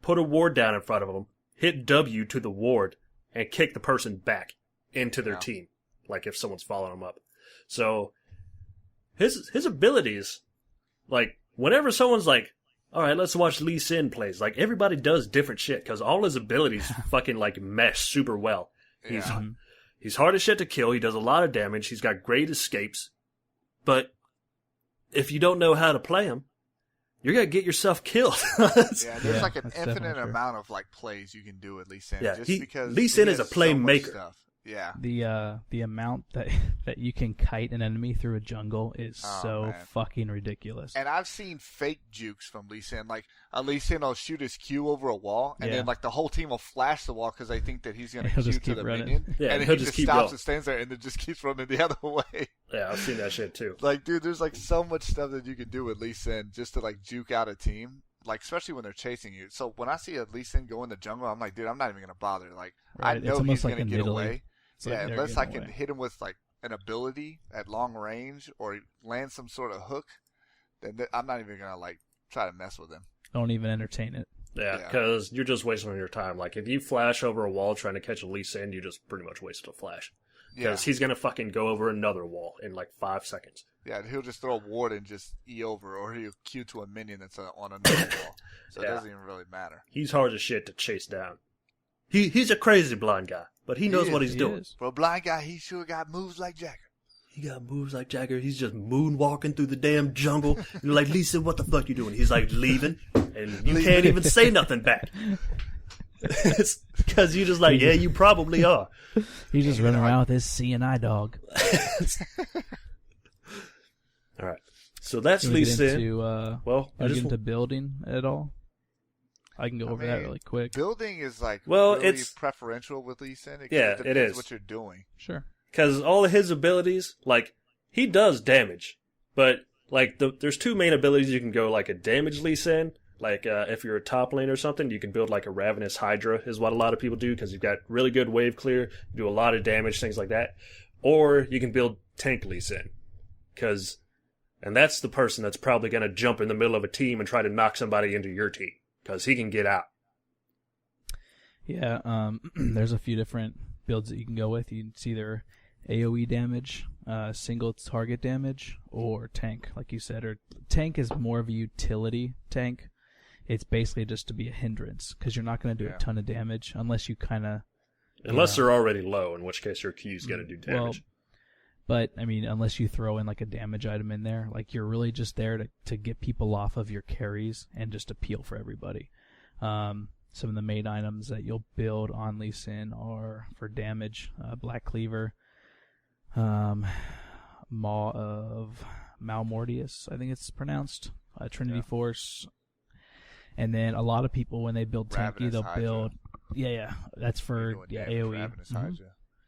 put a ward down in front of him, hit W to the ward, and kick the person back into their team, like if someone's following him up. So his abilities, like, whenever someone's like, all right, let's watch Lee Sin plays, like, everybody does different shit, because all his abilities fucking, like, mesh super well. He's hard as shit to kill, he does a lot of damage, he's got great escapes, but if you don't know how to play him, you're going to get yourself killed. There's like an infinite amount of like plays you can do with Lee Sin. Yeah, because Lee Sin is a playmaker. So yeah. The amount that you can kite an enemy through a jungle is fucking ridiculous. And I've seen fake jukes from Lee Sin. Like, a Lee Sin will shoot his Q over a wall, and then like the whole team will flash the wall because they think that he's going to Q to the minion. Yeah, and then he just stops and stands there and then just keeps running the other way. Yeah, I've seen that shit too. Like, dude, there's like so much stuff that you can do with Lee Sin just to like juke out a team. like especially when they're chasing you. So when I see a Lee Sin go in the jungle, I'm like, dude, I'm not even gonna bother. Like Right. I It's know almost he's like gonna in get Italy. away. It's like Yeah, they're unless I getting can away. hit him with like an ability at long range or land some sort of hook, then I'm not even gonna like try to mess with him. Don't even entertain it. Yeah, Yeah. because you're just wasting your time. Like, if you flash over a wall trying to catch a Lee Sin, you just pretty much wasted a flash. Yeah, Because he's going to fucking go over another wall in like 5 seconds. yeah, he'll just throw a ward and just E over, or he'll Q to a minion that's on another wall. So it Yeah. doesn't even really matter. He's hard as shit to chase down. He's a crazy blind guy, but he knows He what is, he's He doing. is. For a blind guy, he sure got moves like Jagger. He got moves like Jagger. He's just moonwalking through the damn jungle. You're like, Lisa, what the fuck you doing? He's like, leaving. And you can't even say nothing back. Because you're just like, yeah, you probably are. He's just running around with his CNI dog. All right. So that's Can we Lee get Sin. into, Well, I can we just get into building at all? I can go I over that mean, really quick. Building is like Well, really it's- preferential with Lee Sin. Yeah, it it depends is. what you're doing. Sure. because all of his abilities, like, he does damage, but like there's two main abilities you can go, like a damage Lee Sin. Like, if you're a top lane or something, you can build like a Ravenous Hydra, is what a lot of people do, because you've got really good wave clear, you do a lot of damage, things like that. Or you can build Tank Lee Sin, and that's the person that's probably going to jump in the middle of a team and try to knock somebody into your team, because he can get out. Yeah, there's a few different builds that you can go with. It's either AoE damage, single target damage, or tank, like you said. Or tank is more of a utility tank. It's basically just to be a hindrance, because you're not going to do Yeah. a ton of damage unless you kind of... Unless they're already low, in which case your Q's going to do damage. But, I mean, unless you throw in like a damage item in there, like you're really just there to get people off of your carries and just appeal for everybody. Some of the main items that you'll build on Lee Sin are for damage, Black Cleaver, Maw of Malmortius, I think it's pronounced, Trinity Force. And then a lot of people, when they build Tanky, Ravenous they'll Hydra. build... Yeah, that's for Doing damage, AoE. Ravenous Mhm. Hydra.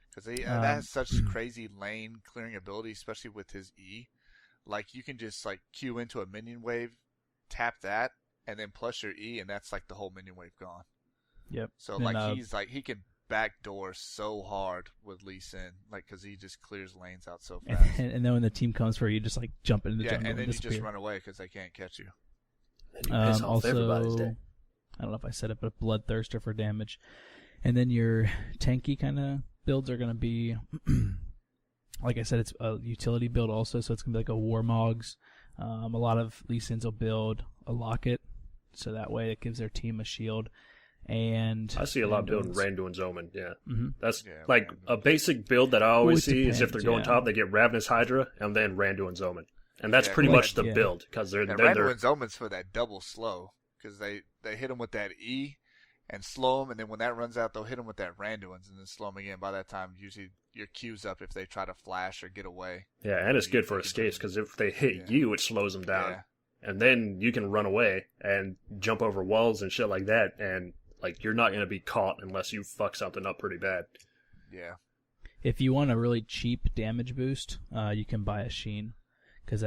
Because that has such crazy lane clearing ability, especially with his E. Like, you can just like Q into a minion wave, tap that, and then plus your E, and that's like the whole minion wave gone. Yep. So And, like he can backdoor so hard with Lee Sin, like because he just clears lanes out so fast. and then when the team comes for you, just like jump into the Yeah, jungle and then you just disappear. run away because they can't catch you. And you piss off everybody's Also, day. I don't know if I said it, but Bloodthirster for damage. And then your tanky kind of builds are going to be, like I said, it's a utility build also, so it's going to be like a Warmogs. A lot of Lee Sins will build a Locket, so that way it gives their team a shield. And I see a lot building Randuin's. Randuin's Omen, yeah. Mm-hmm. That's Yeah, like Randuin's. a basic build that I always Well, it see is if they're going depends, yeah. top, they get Ravenous Hydra and then Randuin's Omen. And that's Yeah, pretty like- much the yeah. build, because And they're Randuin's Omen's for that double slow because they hit him with that E and slow him, and then when that runs out, they'll hit him with that Randuin's and then slow him again. By that time, usually your Q's up if they try to flash or get away. yeah, and it's good for You can escapes, do- because if they hit Yeah. you, it slows them down. Yeah. And then you can run away and jump over walls and shit like that, and like you're not going to be caught unless you fuck something up pretty bad. Yeah. If you want a really cheap damage boost, you can buy a Sheen, because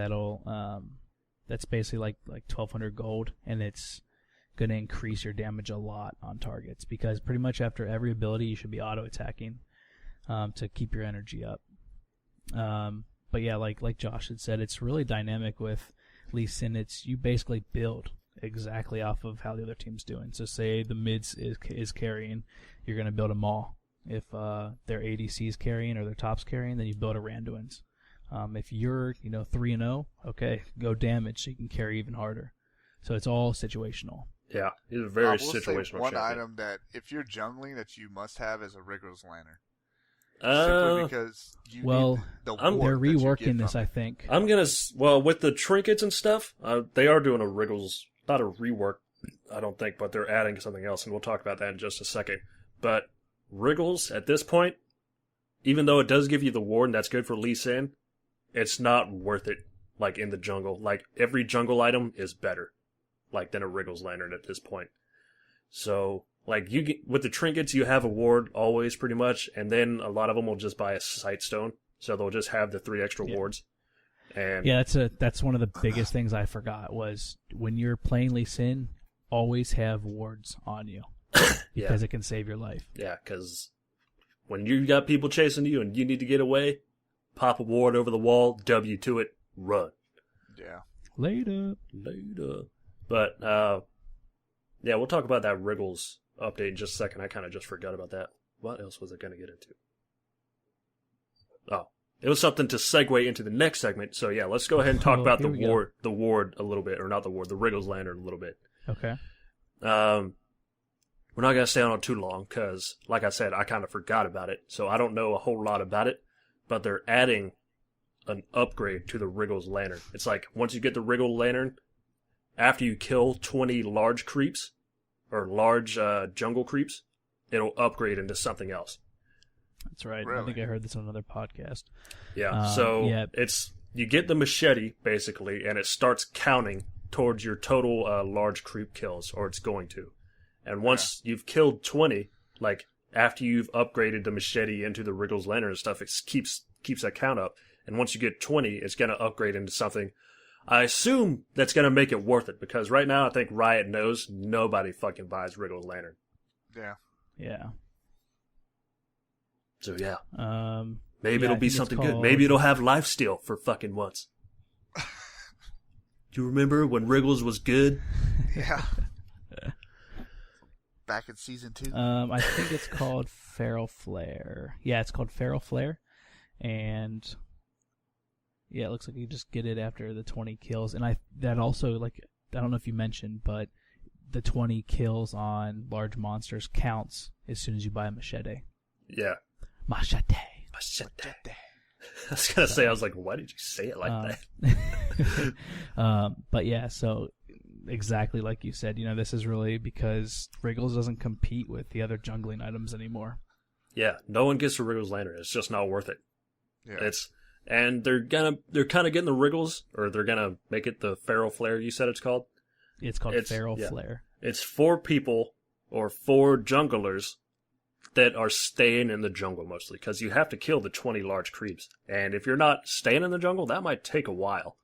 that's basically like 1,200 gold, and it's going to increase your damage a lot on targets, because pretty much after every ability you should be auto attacking to keep your energy up. But yeah, like Josh had said, it's really dynamic with Lee Sin. It's you basically build exactly off of how the other team's doing. So say the mids is carrying, you're going to build a Maul. If their ADC is carrying or their top's carrying, then you build a Randuin's. If you're 3-0, okay, go damage so you can carry even harder. So it's all situational. Yeah, he's a very I will situational say one champion. item that if you're jungling that you must have is a Rigorous Lantern. Uh, Simply because you well, need the I'm- ward They're that you get reworking this, from I it. think. I'm gonna with the trinkets and stuff, they are doing a Wriggles, not a rework, I don't think, but they're adding something else, and we'll talk about that in just a second. But Wriggles at this point, even though it does give you the ward and that's good for Lee Sin, it's not worth it. Like in the jungle, like every jungle item is better, like than a Wriggles Lantern at this point. So like you get with the trinkets, you have a ward always pretty much, and then a lot of them will just buy a sight stone, so they'll just have the 3 extra Yeah. wards. And Yeah, that's one of the biggest things I forgot was when you're playing Lee Sin, always have wards on you because it can save your life. Yeah, because when you got people chasing you and you need to get away, pop a ward over the wall, W to it, run. Yeah. Later. But, yeah, we'll talk about that Wriggles update in just a second. I kind of just forgot about that. What else was I going to get into? Oh, it was something to segue into the next segment. So, yeah, let's go ahead and talk about the ward a little bit. Or not the ward, the Wriggles Lantern a little bit. Okay. We're not going to stay on it too long because, like I said, I kind of forgot about it. So I don't know a whole lot about it. But they're adding an upgrade to the Wriggles Lantern. It's like once you get the Wriggle Lantern, after you kill 20 large creeps, or large jungle creeps, it'll upgrade into something else. That's right. Really? I think I heard this on another podcast. Yeah, it's you get the machete, basically, and it starts counting towards your total large creep kills, or it's going to. And once you've killed 20, like, after you've upgraded the machete into the Wriggles Lantern and stuff, it keeps that count up. And once you get 20, it's going to upgrade into something. I assume that's going to make it worth it, because right now I think Riot knows nobody fucking buys Wriggles Lantern. Yeah. Yeah. So, yeah. Maybe it'll be something good. Maybe it'll have lifesteal for fucking once. Do you remember when Wriggles was good? Yeah. Back in season 2. I think it's called Feral Flare. Yeah, it's called Feral Flare. And yeah, it looks like you just get it after the 20 kills. And that also, like, I don't know if you mentioned, but the 20 kills on large monsters counts as soon as you buy a machete. Yeah. Machete. I was going to say, I was like, why did you say it like that? But yeah, so exactly like you said, this is really because Wriggles doesn't compete with the other jungling items anymore. Yeah, no one gets a Wriggles Lantern. It's just not worth it. Yeah. And they're kind of getting the Wriggles, or they're gonna make it the Feral Flare. You said it's called. It's called Feral Flare. It's for people or for junglers that are staying in the jungle mostly, because you have to kill the 20 large creeps, and if you're not staying in the jungle, that might take a while.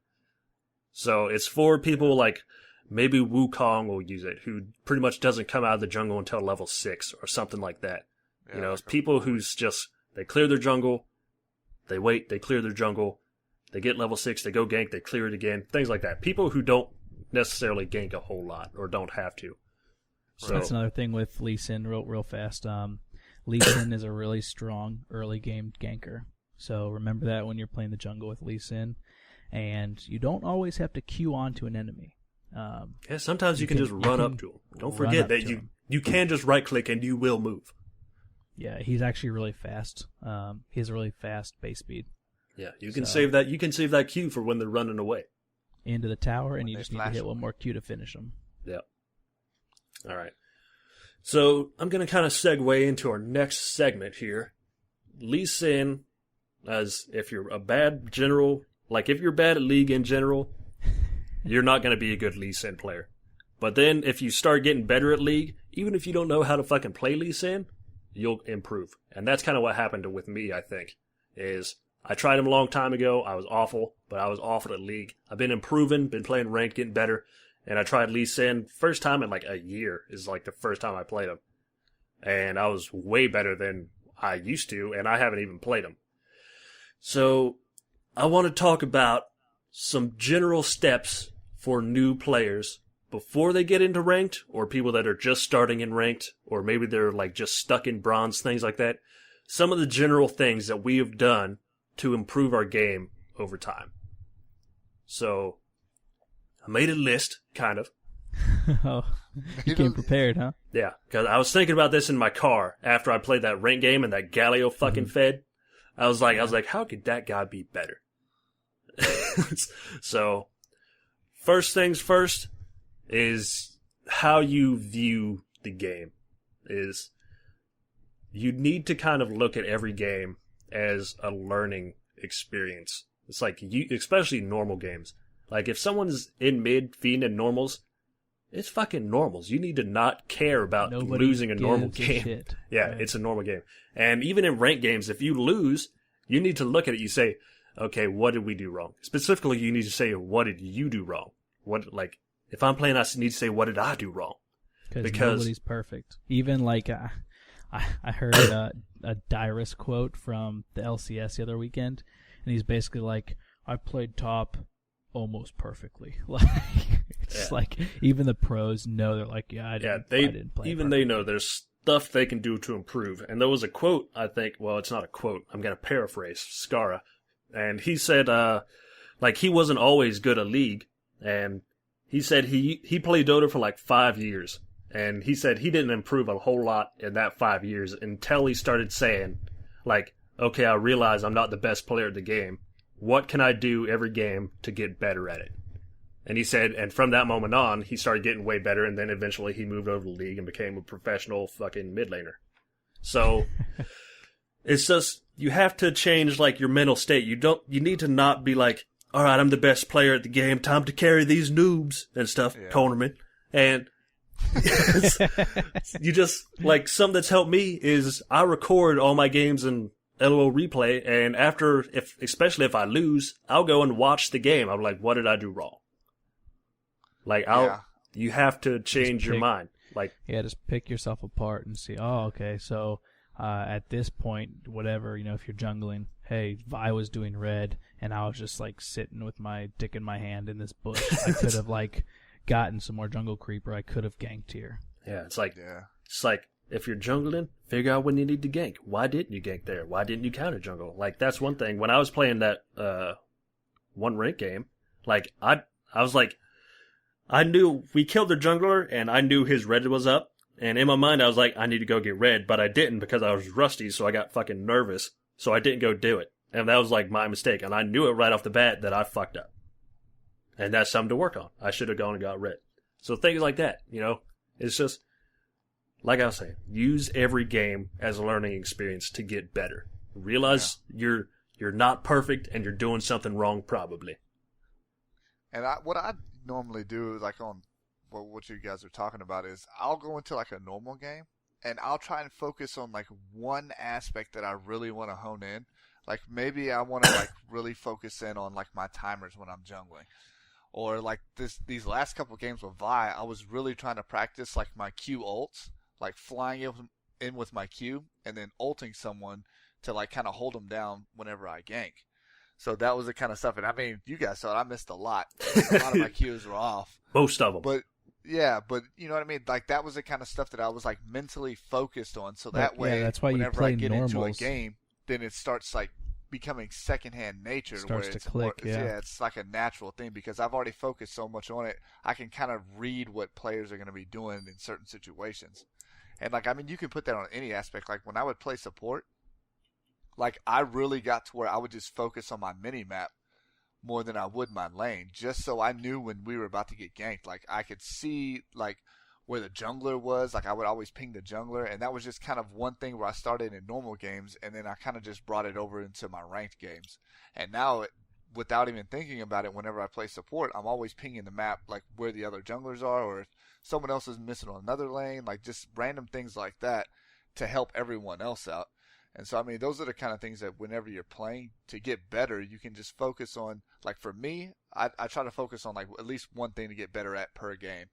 So it's for people like maybe Wukong will use it, who pretty much doesn't come out of the jungle until level 6 or something like that. Yeah, it's people who's just they clear their jungle. They wait, they clear their jungle, they get level 6, they go gank, they clear it again, things like that. People who don't necessarily gank a whole lot, or don't have to. So that's another thing with Lee Sin, real fast. Lee Sin is a really strong early game ganker. So remember that when you're playing the jungle with Lee Sin. And you don't always have to queue onto an enemy. Yeah, sometimes you can just run up to him. Don't forget that you can just right-click and you will move. Yeah, he's actually really fast. He has a really fast base speed. Yeah, you can save that. You can save that Q for when they're running away into the tower, and you just need to hit one more Q to finish them. Yeah. All right. So I'm going to kind of segue into our next segment here. Lee Sin, as if you're a bad general, like if you're bad at League in general, you're not going to be a good Lee Sin player. But then if you start getting better at League, even if you don't know how to fucking play Lee Sin, you'll improve. And that's kind of what happened with me, I think, is I tried him a long time ago. I was awful, but I was awful at League. I've been improving, been playing ranked, getting better. And I tried Lee Sin first time in like a year is like the first time I played him. And I was way better than I used to, and I haven't even played him. So I want to talk about some general steps for new players before they get into ranked, or people that are just starting in ranked, or maybe they're like just stuck in bronze, things like that. Some of the general things that we have done to improve our game over time. So I made a list, kind of. Oh, you came prepared, huh? Yeah, because I was thinking about this in my car after I played that ranked game and that Galio fucking fed. I was like, how could that guy be better? So, first things first is how you view the game. Is you need to kind of look at every game as a learning experience. It's like, especially normal games. Like, if someone's in mid feeding in normals, it's fucking normals. You need to not care about losing a normal game. Yeah, right. It's a normal game. And even in ranked games, if you lose, you need to look at it. You say, okay, what did we do wrong? Specifically, you need to say, what did you do wrong? if I'm playing, I need to say, what did I do wrong? Because nobody's perfect. Even like I heard a Dyrus quote from the LCS the other weekend, and he's basically like, I played top almost perfectly. Like it's like even the pros know, they're like, I didn't play even perfectly. They know there's stuff they can do to improve. And there was a quote, I think, well, it's not a quote, I'm going to paraphrase Skara, and he said like he wasn't always good at League, and he said he played Dota for like 5 years, and he said he didn't improve a whole lot in that 5 years until he started saying, like, okay, I realize I'm not the best player at the game. What can I do every game to get better at it? And he said, and from that moment on, he started getting way better, and then eventually he moved over to League and became a professional fucking mid laner. So, it's just, you have to change, like, your mental state. You need to not be like, alright, I'm the best player at the game, time to carry these noobs and stuff, tournament. And you just, like, something that's helped me is I record all my games in LOL replay, and after, especially if I lose, I'll go and watch the game. I'm like, what did I do wrong? Like, you have to change your mind. Like, just pick yourself apart and see, oh, okay, so at this point, whatever, if you're jungling, hey, Vi was doing red, and I was just, like, sitting with my dick in my hand in this bush. I could have, like, gotten some more jungle creep, or I could have ganked here. Yeah, it's like, if you're jungling, figure out when you need to gank. Why didn't you gank there? Why didn't you counter jungle? Like, that's one thing. When I was playing that one rank game, like, I was like, I knew we killed their jungler, and I knew his red was up, and in my mind I was like, I need to go get red, but I didn't because I was rusty, so I got fucking nervous, so I didn't go do it. And that was like my mistake, and I knew it right off the bat that I fucked up. And that's something to work on. I should have gone and got red. So things like that, it's just, like I was saying, use every game as a learning experience to get better. Realize you're not perfect and you're doing something wrong probably. And what I normally do, like on what you guys are talking about, is I'll go into like a normal game and I'll try and focus on like one aspect that I really want to hone in. Like maybe I want to like really focus in on like my timers when I'm jungling. Or like these last couple games with Vi, I was really trying to practice like my Q ults, like flying in with my Q and then ulting someone to like kind of hold them down whenever I gank. So that was the kind of stuff. And I mean, you guys saw it, I missed a lot. A lot of my Qs were off. Most of them. But you know what I mean? Like that was the kind of stuff that I was like mentally focused on. So that way, that's why whenever I get normals. into a game, then it starts like becoming secondhand nature. Starts where to click, it's like a natural thing because I've already focused so much on it. I can kind of read what players are going to be doing in certain situations. And like, I mean, you can put that on any aspect. Like when I would play support, like I really got to where I would just focus on my mini map more than I would my lane, just so I knew when we were about to get ganked. Like I could see like where the jungler was. Like I would always ping the jungler, and that was just kind of one thing where I started in normal games, and then I kind of just brought it over into my ranked games. And now, without even thinking about it, whenever I play support, I'm always pinging the map, like where the other junglers are, or if someone else is missing on another lane, like just random things like that to help everyone else out. And so, I mean, those are the kind of things that whenever you're playing, to get better, you can just focus on, like for me, I try to focus on like at least one thing to get better at per game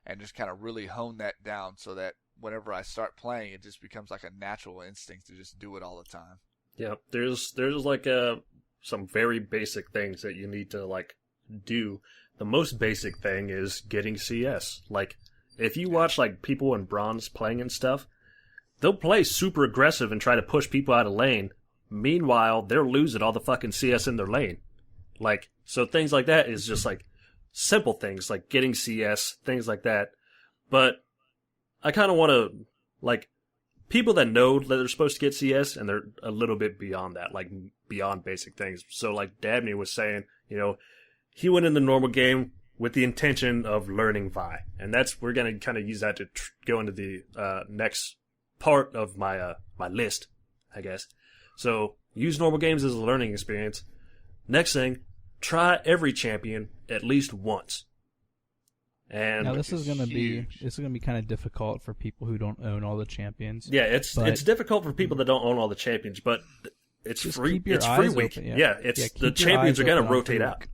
and just kind of really hone that down so that whenever I start playing, it just becomes like a natural instinct to just do it all the time. Yeah, there's like some very basic things that you need to like do. The most basic thing is getting CS. Like, if you watch like people in bronze playing and stuff, they'll play super aggressive and try to push people out of lane. Meanwhile, they're losing all the fucking CS in their lane. Like, so things like that is just like simple things, like getting CS, things like that. But I kind of want to, like, people that know that they're supposed to get CS and they're a little bit beyond that, like beyond basic things. So like Dabney was saying, he went in the normal game with the intention of learning Vi. And we're going to kind of use that to go into the next part of my my list, I guess. So use normal games as a learning experience. Next thing, try every champion at least once. And now this is gonna be kind of difficult for people who don't own all the champions. Yeah, it's difficult for people that don't own all the champions, but it's free. It's free week. Open, the champions are gonna rotate out.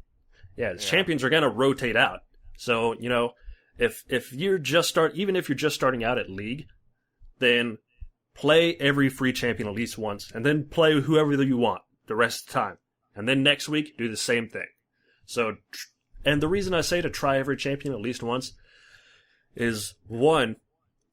Yeah, the champions are gonna rotate out. So, if you're just even if you're just starting out at League, then play every free champion at least once, and then play whoever you want the rest of the time. And then next week, do the same thing. So, and the reason I say to try every champion at least once is, one,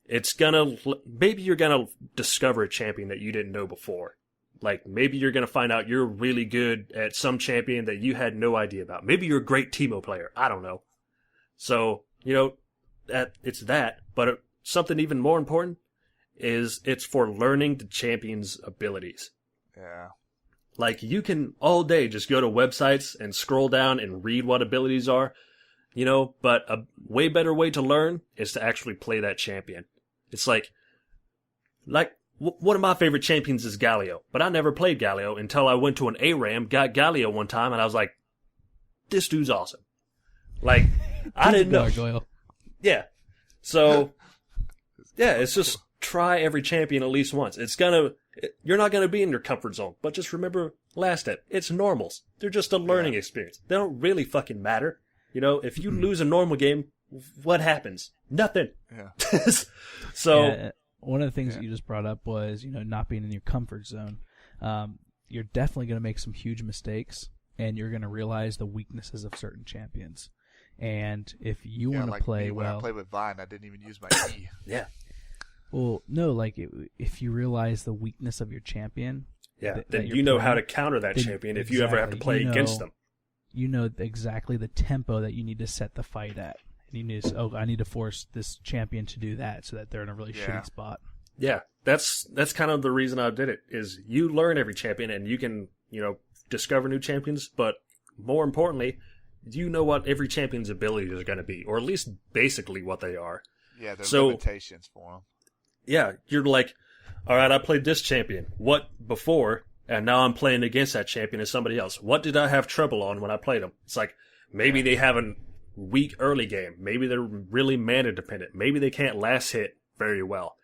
maybe you're gonna discover a champion that you didn't know before. Like, maybe you're gonna find out you're really good at some champion that you had no idea about. Maybe you're a great Teemo player. I don't know. So, it's that, but something even more important is it's for learning the champion's abilities. Yeah. Like, you can all day just go to websites and scroll down and read what abilities are, but a way better way to learn is to actually play that champion. It's like one of my favorite champions is Galio, but I never played Galio until I went to an ARAM, got Galio one time, and I was like, this dude's awesome. Like, I didn't know. Gargoyle. Yeah. So, yeah, it's just try every champion at least once. You're not going to be in your comfort zone, but just remember last step. It's normals. They're just a learning experience. They don't really fucking matter. If you lose a normal game, what happens? Nothing. Yeah. So, yeah, one of the things that you just brought up was, not being in your comfort zone. You're definitely going to make some huge mistakes, and you're going to realize the weaknesses of certain champions. And if you want to play when well, I played with Vine, I didn't even use my E. Yeah. Well, no, if you realize the weakness of your champion, then you know how to counter that champion if you ever have to play against them. You know exactly the tempo that you need to set the fight at. And you need to, I need to force this champion to do that so that they're in a really shitty spot. Yeah, that's kind of the reason I did it, is you learn every champion and you can, discover new champions, but more importantly, you know what every champion's abilities are going to be, or at least basically what they are. Yeah, there's limitations for them. Yeah, you're like, all right, I played this champion. What before? And now I'm playing against that champion as somebody else. What did I have trouble on when I played them? It's like, maybe they have a weak early game. Maybe they're really mana dependent. Maybe they can't last hit very well.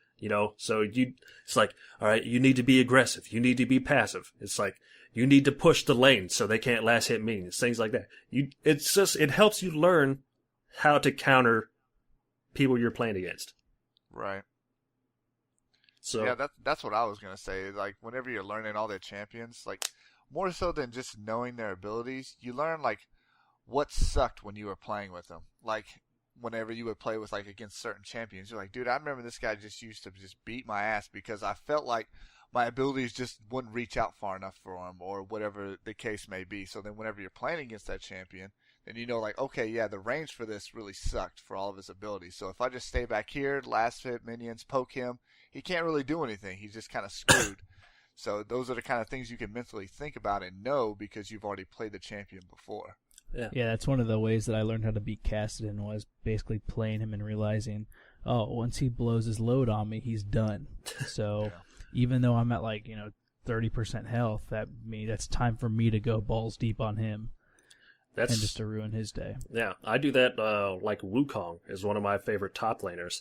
So it's like, all right, you need to be aggressive. You need to be passive. It's like, you need to push the lane so they can't last hit minions. Things like that. It helps you learn how to counter people you're playing against. Right. So yeah, that's what I was gonna say. Like, whenever you're learning all their champions, like, more so than just knowing their abilities, you learn like what sucked when you were playing with them. Like, whenever you would play with against certain champions, you're like, dude, I remember this guy just used to just beat my ass because I felt like my abilities just wouldn't reach out far enough for him, or whatever the case may be. So then whenever you're playing against that champion, then okay, yeah, the range for this really sucked for all of his abilities. So if I just stay back here, last hit minions, poke him, he can't really do anything. He's just kind of screwed. So those are the kind of things you can mentally think about and know because you've already played the champion before. Yeah, that's one of the ways that I learned how to beat Cassidon, was basically playing him and realizing, once he blows his load on me, he's done. So even though I'm at 30% health, that's time for me to go balls deep on him. And just to ruin his day. Yeah, I do that like Wukong is one of my favorite top laners.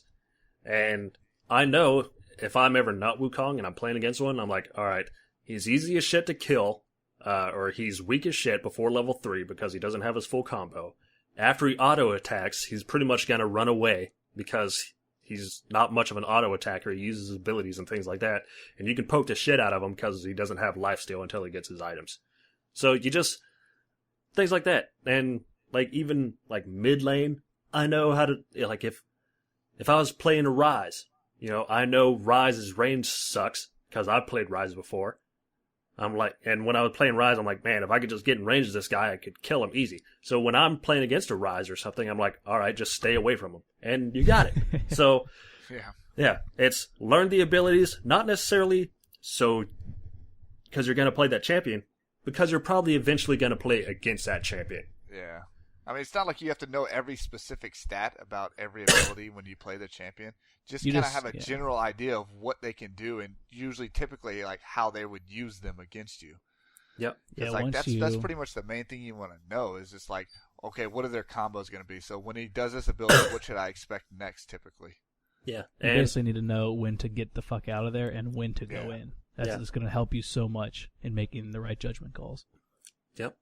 And I know if I'm ever not Wukong and I'm playing against one, I'm like, all right, he's easy as shit to kill, or he's weak as shit before level 3 because he doesn't have his full combo. After he auto attacks, he's pretty much going to run away because he's not much of an auto attacker. He uses his abilities and things like that. And you can poke the shit out of him because he doesn't have lifesteal until he gets his items. So you just... things like that. And even mid lane, I know how to, if I was playing a Ryze, I know Ryze's range sucks because I've played Ryze before. And when I was playing Ryze, I'm like, man, if I could just get in range of this guy, I could kill him easy. So when I'm playing against a Ryze or something, I'm like, all right, just stay away from him. And you got it. So, yeah, it's learn the abilities, not necessarily because you're going to play that champion, because you're probably eventually going to play against that champion. Yeah. I mean, it's not like you have to know every specific stat about every ability when you play the champion. Just kind of have a general idea of what they can do, and typically how they would use them against you. Yep. Yeah, that's pretty much the main thing you want to know is just okay, what are their combos going to be? So when he does this ability, what should I expect next typically? Yeah. You basically need to know when to get the fuck out of there and when to go in. That's going to help you so much in making the right judgment calls. Yep.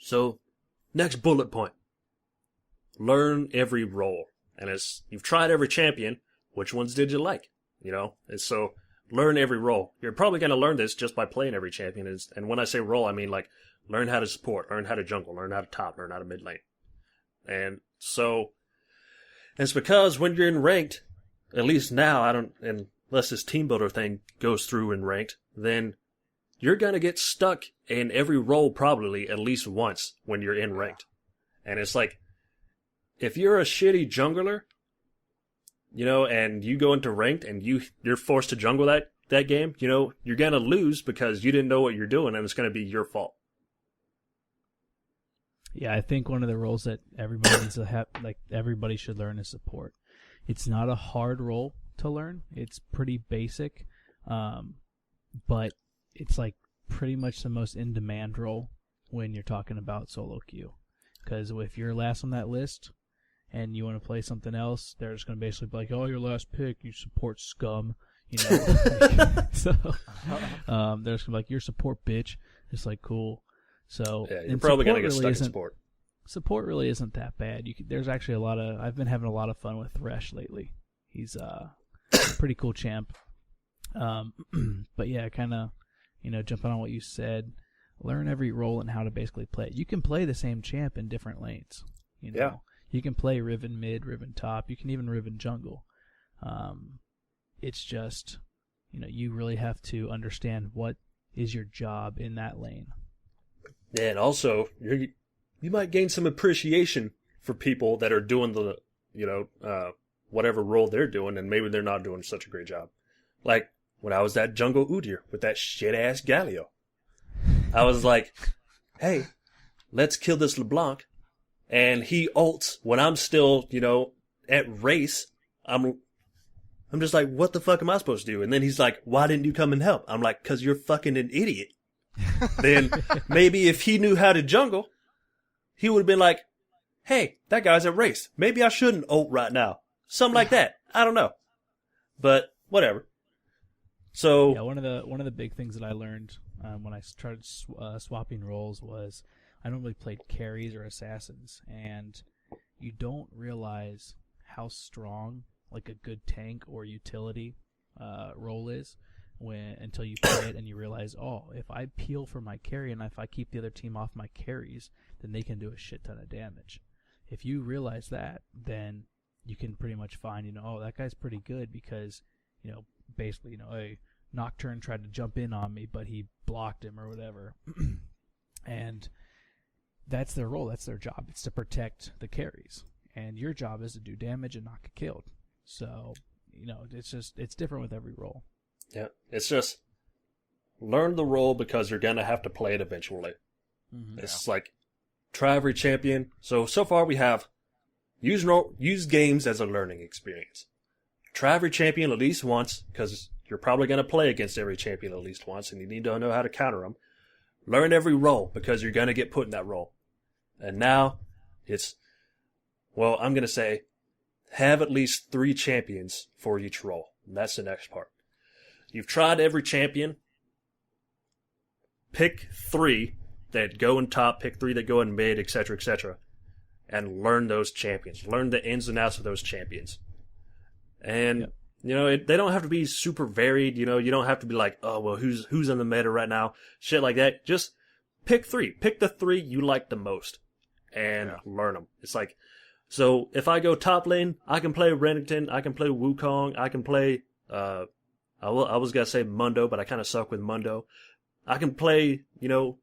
So, next bullet point. learn every role. And as you've tried every champion, which ones did you like? You know, and so learn every role. You're probably going to learn this just by playing every champion. And when I say role, I mean like learn how to support, learn how to jungle, learn how to top, learn how to mid lane. And so it's because when you're in ranked, at least now, unless this team builder thing goes through in ranked, then you're going to get stuck in every role probably at least once when you're in ranked. And it's like, if you're a shitty jungler, you know, and you go into ranked and you're forced to jungle that game, you know, you're going to lose because you didn't know what you're doing and it's going to be your fault. Yeah, I think one of the roles that everybody needs to have, like everybody should learn is support. It's not a hard role to learn. It's pretty basic, but it's like pretty much the most in-demand role when you're talking about solo queue. Because if you're last on that list and you want to play something else, they're just going to basically be like, "Oh, your last pick, you support scum," you know. So they're just going to be like, "Your support, bitch." It's like, cool. So yeah, you're probably going to get really stuck in support. Support really isn't that bad. There's actually I've been having a lot of fun with Thresh lately. He's a pretty cool champ. But yeah, kind of, you know, jumping on what you said, learn every role and how to basically play it. You can play the same champ in different lanes. You know? Yeah. You can play Riven mid, Riven top. You can even Riven jungle. It's just, you know, you really have to understand what is your job in that lane. Yeah, and also, you might gain some appreciation for people that are doing the, you know, whatever role they're doing, and maybe they're not doing such a great job. Like, when I was that jungle Udyr with that shit-ass Galio. I was like, hey, let's kill this LeBlanc. And he ults when I'm still, you know, at race. I'm just like, what the fuck am I supposed to do? And then he's like, why didn't you come and help? I'm like, 'cause you're fucking an idiot. Then maybe if he knew how to jungle, he would have been like, hey, that guy's at race. Maybe I shouldn't ult right now. Something like that. I don't know. But whatever. So yeah, one of the big things that I learned when I started swapping roles was I normally played carries or assassins, and you don't realize how strong like a good tank or utility role is until you play it and you realize, oh, if I peel for my carry and if I keep the other team off my carries, then they can do a shit ton of damage. If you realize that, then you can pretty much find, you know, oh, that guy's pretty good because, you know, basically, you know, a Nocturne tried to jump in on me, but he blocked him or whatever. And that's their role. That's their job. It's to protect the carries. And your job is to do damage and not get killed. So, you know, it's different with every role. yeah, it's just learn the role because you're going to have to play it eventually. Mm-hmm. It's like try every champion. So far we have use games as a learning experience. Try every champion at least once because you're probably going to play against every champion at least once and you need to know how to counter them. Learn every role because you're going to get put in that role. And now it's, well, I'm going to say have at least 3 champions for each role. And that's the next part. You've tried every champion. Pick 3 that go in top, pick 3 that go in mid, etc., and learn those champions. Learn the ins and outs of those champions. And, yep. You know, they don't have to be super varied. You know, you don't have to be like, oh, well, who's in the meta right now? Shit like that. Just pick 3. Pick the 3 you like the most and learn them. It's like, so if I go top lane, I can play Renekton, I can play Wukong, I can play, I was going to say Mundo, but I kind of suck with Mundo. I can play, you know,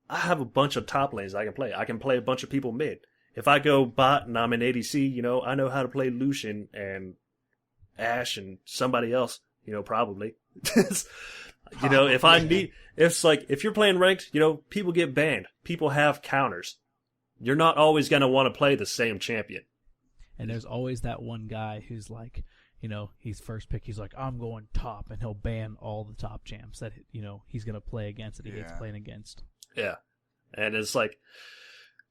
I have a bunch of top lanes I can play. I can play a bunch of people mid. If I go bot and I'm in ADC, you know, I know how to play Lucian and Ashe and somebody else, you know, probably. You know, it's like, if you're playing ranked, you know, people get banned. People have counters. You're not always going to want to play the same champion. And there's always that one guy who's like, you know, he's first pick, he's like, I'm going top, and he'll ban all the top champs that, you know, he's going to play against that he hates playing against. Yeah. And it's like,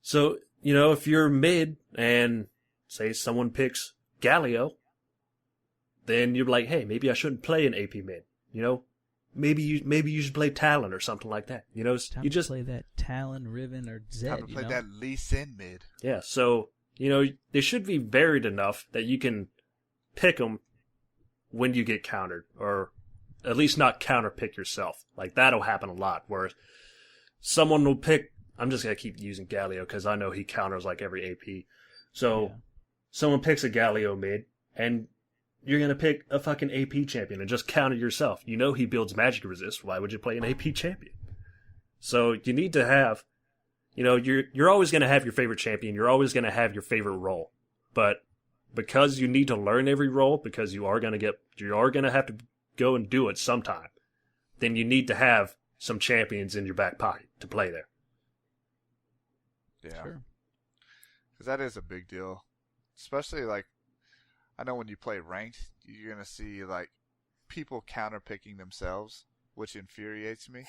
so, you know, if you're mid and say someone picks Galio, then you're like, hey, maybe I shouldn't play an AP mid. You know, maybe you should play Talon or something like that. You know, you just play that Talon, Riven, or Zed. Time to play that Lee Sin mid. Yeah, so they should be varied enough that you can pick them when you get countered, or at least not counter pick yourself. Like, that'll happen a lot, where someone will pick, I'm just going to keep using Galio because I know he counters like every AP. So someone picks a Galio mid, and you're going to pick a fucking AP champion and just counter yourself. You know he builds magic resist. Why would you play an AP champion? So you need to have, you're always going to have your favorite champion. You're always going to have your favorite role. But because you need to learn every role, because you are going to have to go and do it sometime, then you need to have some champions in your back pocket to play there. Yeah. Because that is a big deal. Especially, like, I know when you play ranked, you're going to see, like, people counter-picking themselves, which infuriates me.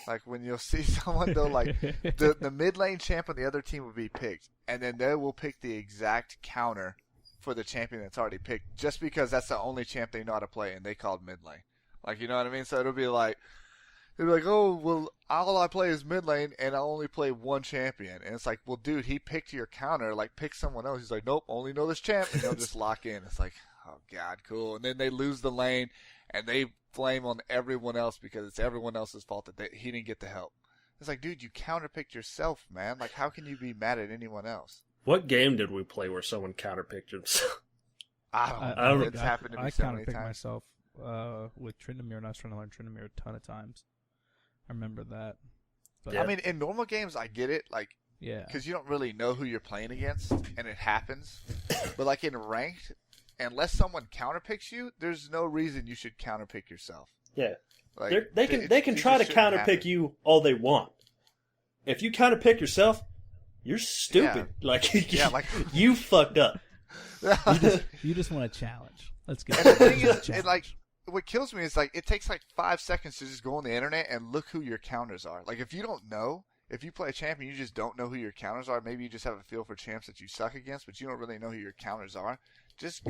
Like, when you'll see someone, though, like, the mid lane champ on the other team will be picked, and then they will pick the exact counter for the champion that's already picked, just because that's the only champ they know how to play, and they called mid lane. Like, you know what I mean? So it'll be like, oh, well, all I play is mid lane, and I only play one champion. And it's like, well, dude, he picked your counter. Like, pick someone else. He's like, nope, only know this champ. And they'll just lock in. It's like, oh, God, cool. And then they lose the lane, and they blame on everyone else because it's everyone else's fault that he didn't get the help. It's like, dude, you counterpicked yourself, man. Like, how can you be mad at anyone else? What game did we play where someone counterpicked himself? I don't know. It's I happened to me so many counterpicked times. myself with Tryndamere, and I was trying to learn Tryndamere a ton of times. I remember that. But, I mean, in normal games, I get it. Like, yeah, because you don't really know who you're playing against, and it happens. But, like, in ranked, unless someone counterpicks you, there's no reason you should counterpick yourself. Yeah. Like, they can try to counterpick you all they want. If you counterpick yourself, you're stupid. Yeah. Like, like you fucked up. you just want a challenge. Let's get And the thing it. is, like, what kills me is, like, it takes like 5 seconds to just go on the internet and look who your counters are. Like, if you don't know, if you play a champion, you just don't know who your counters are. Maybe you just have a feel for champs that you suck against, but you don't really know who your counters are. Just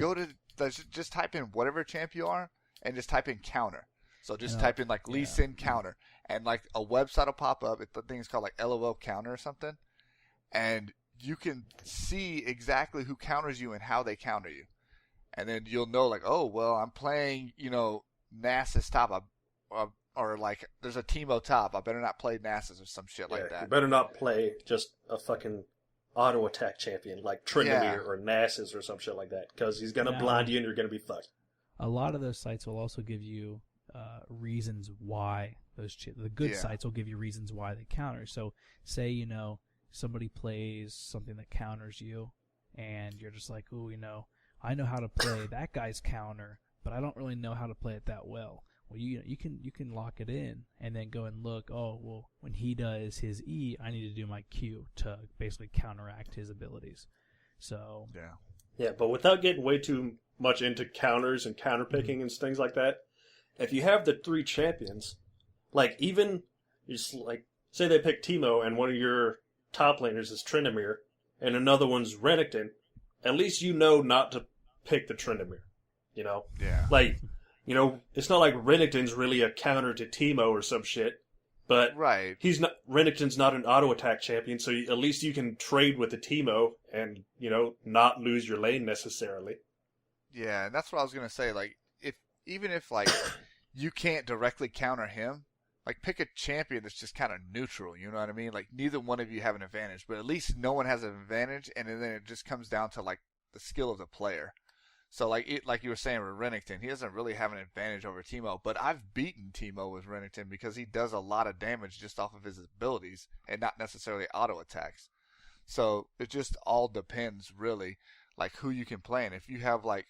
just type in whatever champ you are and just type in counter. So just type in like Lee Sin counter, and like a website will pop up. The thing's called like LOL counter or something, and you can see exactly who counters you and how they counter you. And then you'll know, like, oh, well, I'm playing, Nasus top, or like there's a Teemo top. I better not play Nasus or some shit like that. You better not play just a fucking auto attack champion like Tryndamere or Nasus or some shit like that, because he's gonna blind you and you're gonna be fucked. A lot of those sites will also give you reasons why the good sites will give you reasons why they counter. So say somebody plays something that counters you, and you're just like, ooh, I know how to play that guy's counter, but I don't really know how to play it that well. Well, you can lock it in and then go and look. Oh, well, when he does his E, I need to do my Q to basically counteract his abilities. So yeah, but without getting way too much into counters and counterpicking and things like that, if you have the 3 champions, like even just like say they pick Teemo and one of your top laners is Tryndamere and another one's Renekton, at least you know not to pick the Tryndamere. Yeah. Like, it's not like Renekton's really a counter to Teemo or some shit, but right. Renekton's not an auto attack champion, so at least you can trade with the Teemo and not lose your lane necessarily. Yeah, and that's what I was gonna say. Like, even if like you can't directly counter him, like pick a champion that's just kind of neutral. You know what I mean? Like neither one of you have an advantage, but at least no one has an advantage, and then it just comes down to like the skill of the player. So like you were saying with Renekton, he doesn't really have an advantage over Teemo, but I've beaten Teemo with Renekton because he does a lot of damage just off of his abilities and not necessarily auto attacks. So it just all depends really, like who you can play. And if you have like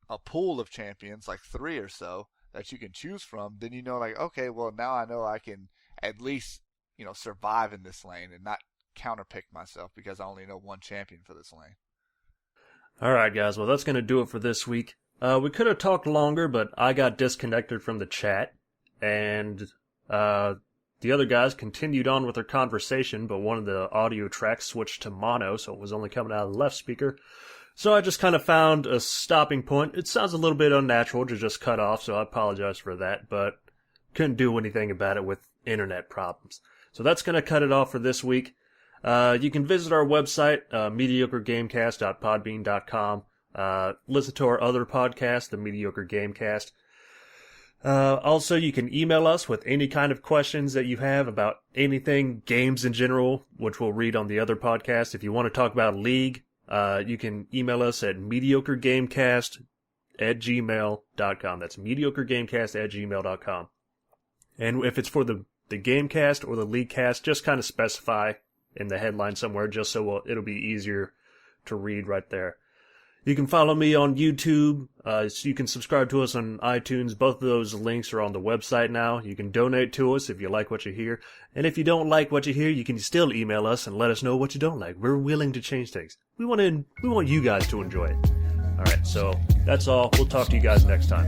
a pool of champions, like 3 or so that you can choose from, then like, okay, well now I know I can at least survive in this lane and not counterpick myself because I only know one champion for this lane. All right, guys. Well, that's going to do it for this week. We could have talked longer, but I got disconnected from the chat, and the other guys continued on with their conversation, but one of the audio tracks switched to mono, so it was only coming out of the left speaker. So I just kind of found a stopping point. It sounds a little bit unnatural to just cut off, so I apologize for that, but couldn't do anything about it with internet problems. So that's going to cut it off for this week. You can visit our website, mediocregamecast.podbean.com. Listen to our other podcast, the Mediocre Gamecast. Also, you can email us with any kind of questions that you have about anything, games in general, which we'll read on the other podcast. If you want to talk about League, you can email us at mediocregamecast@gmail.com. That's mediocregamecast@gmail.com. And if it's for the Gamecast or the Leaguecast, just kind of specify in the headline somewhere, just so it'll be easier to read right there. You can follow me on YouTube. So you can subscribe to us on iTunes. Both of those links are on the website now. You can donate to us if you like what you hear. And if you don't like what you hear, you can still email us and let us know what you don't like. We're willing to change things. We want you guys to enjoy it. All right, so that's all. We'll talk to you guys next time.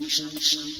Shine, shine.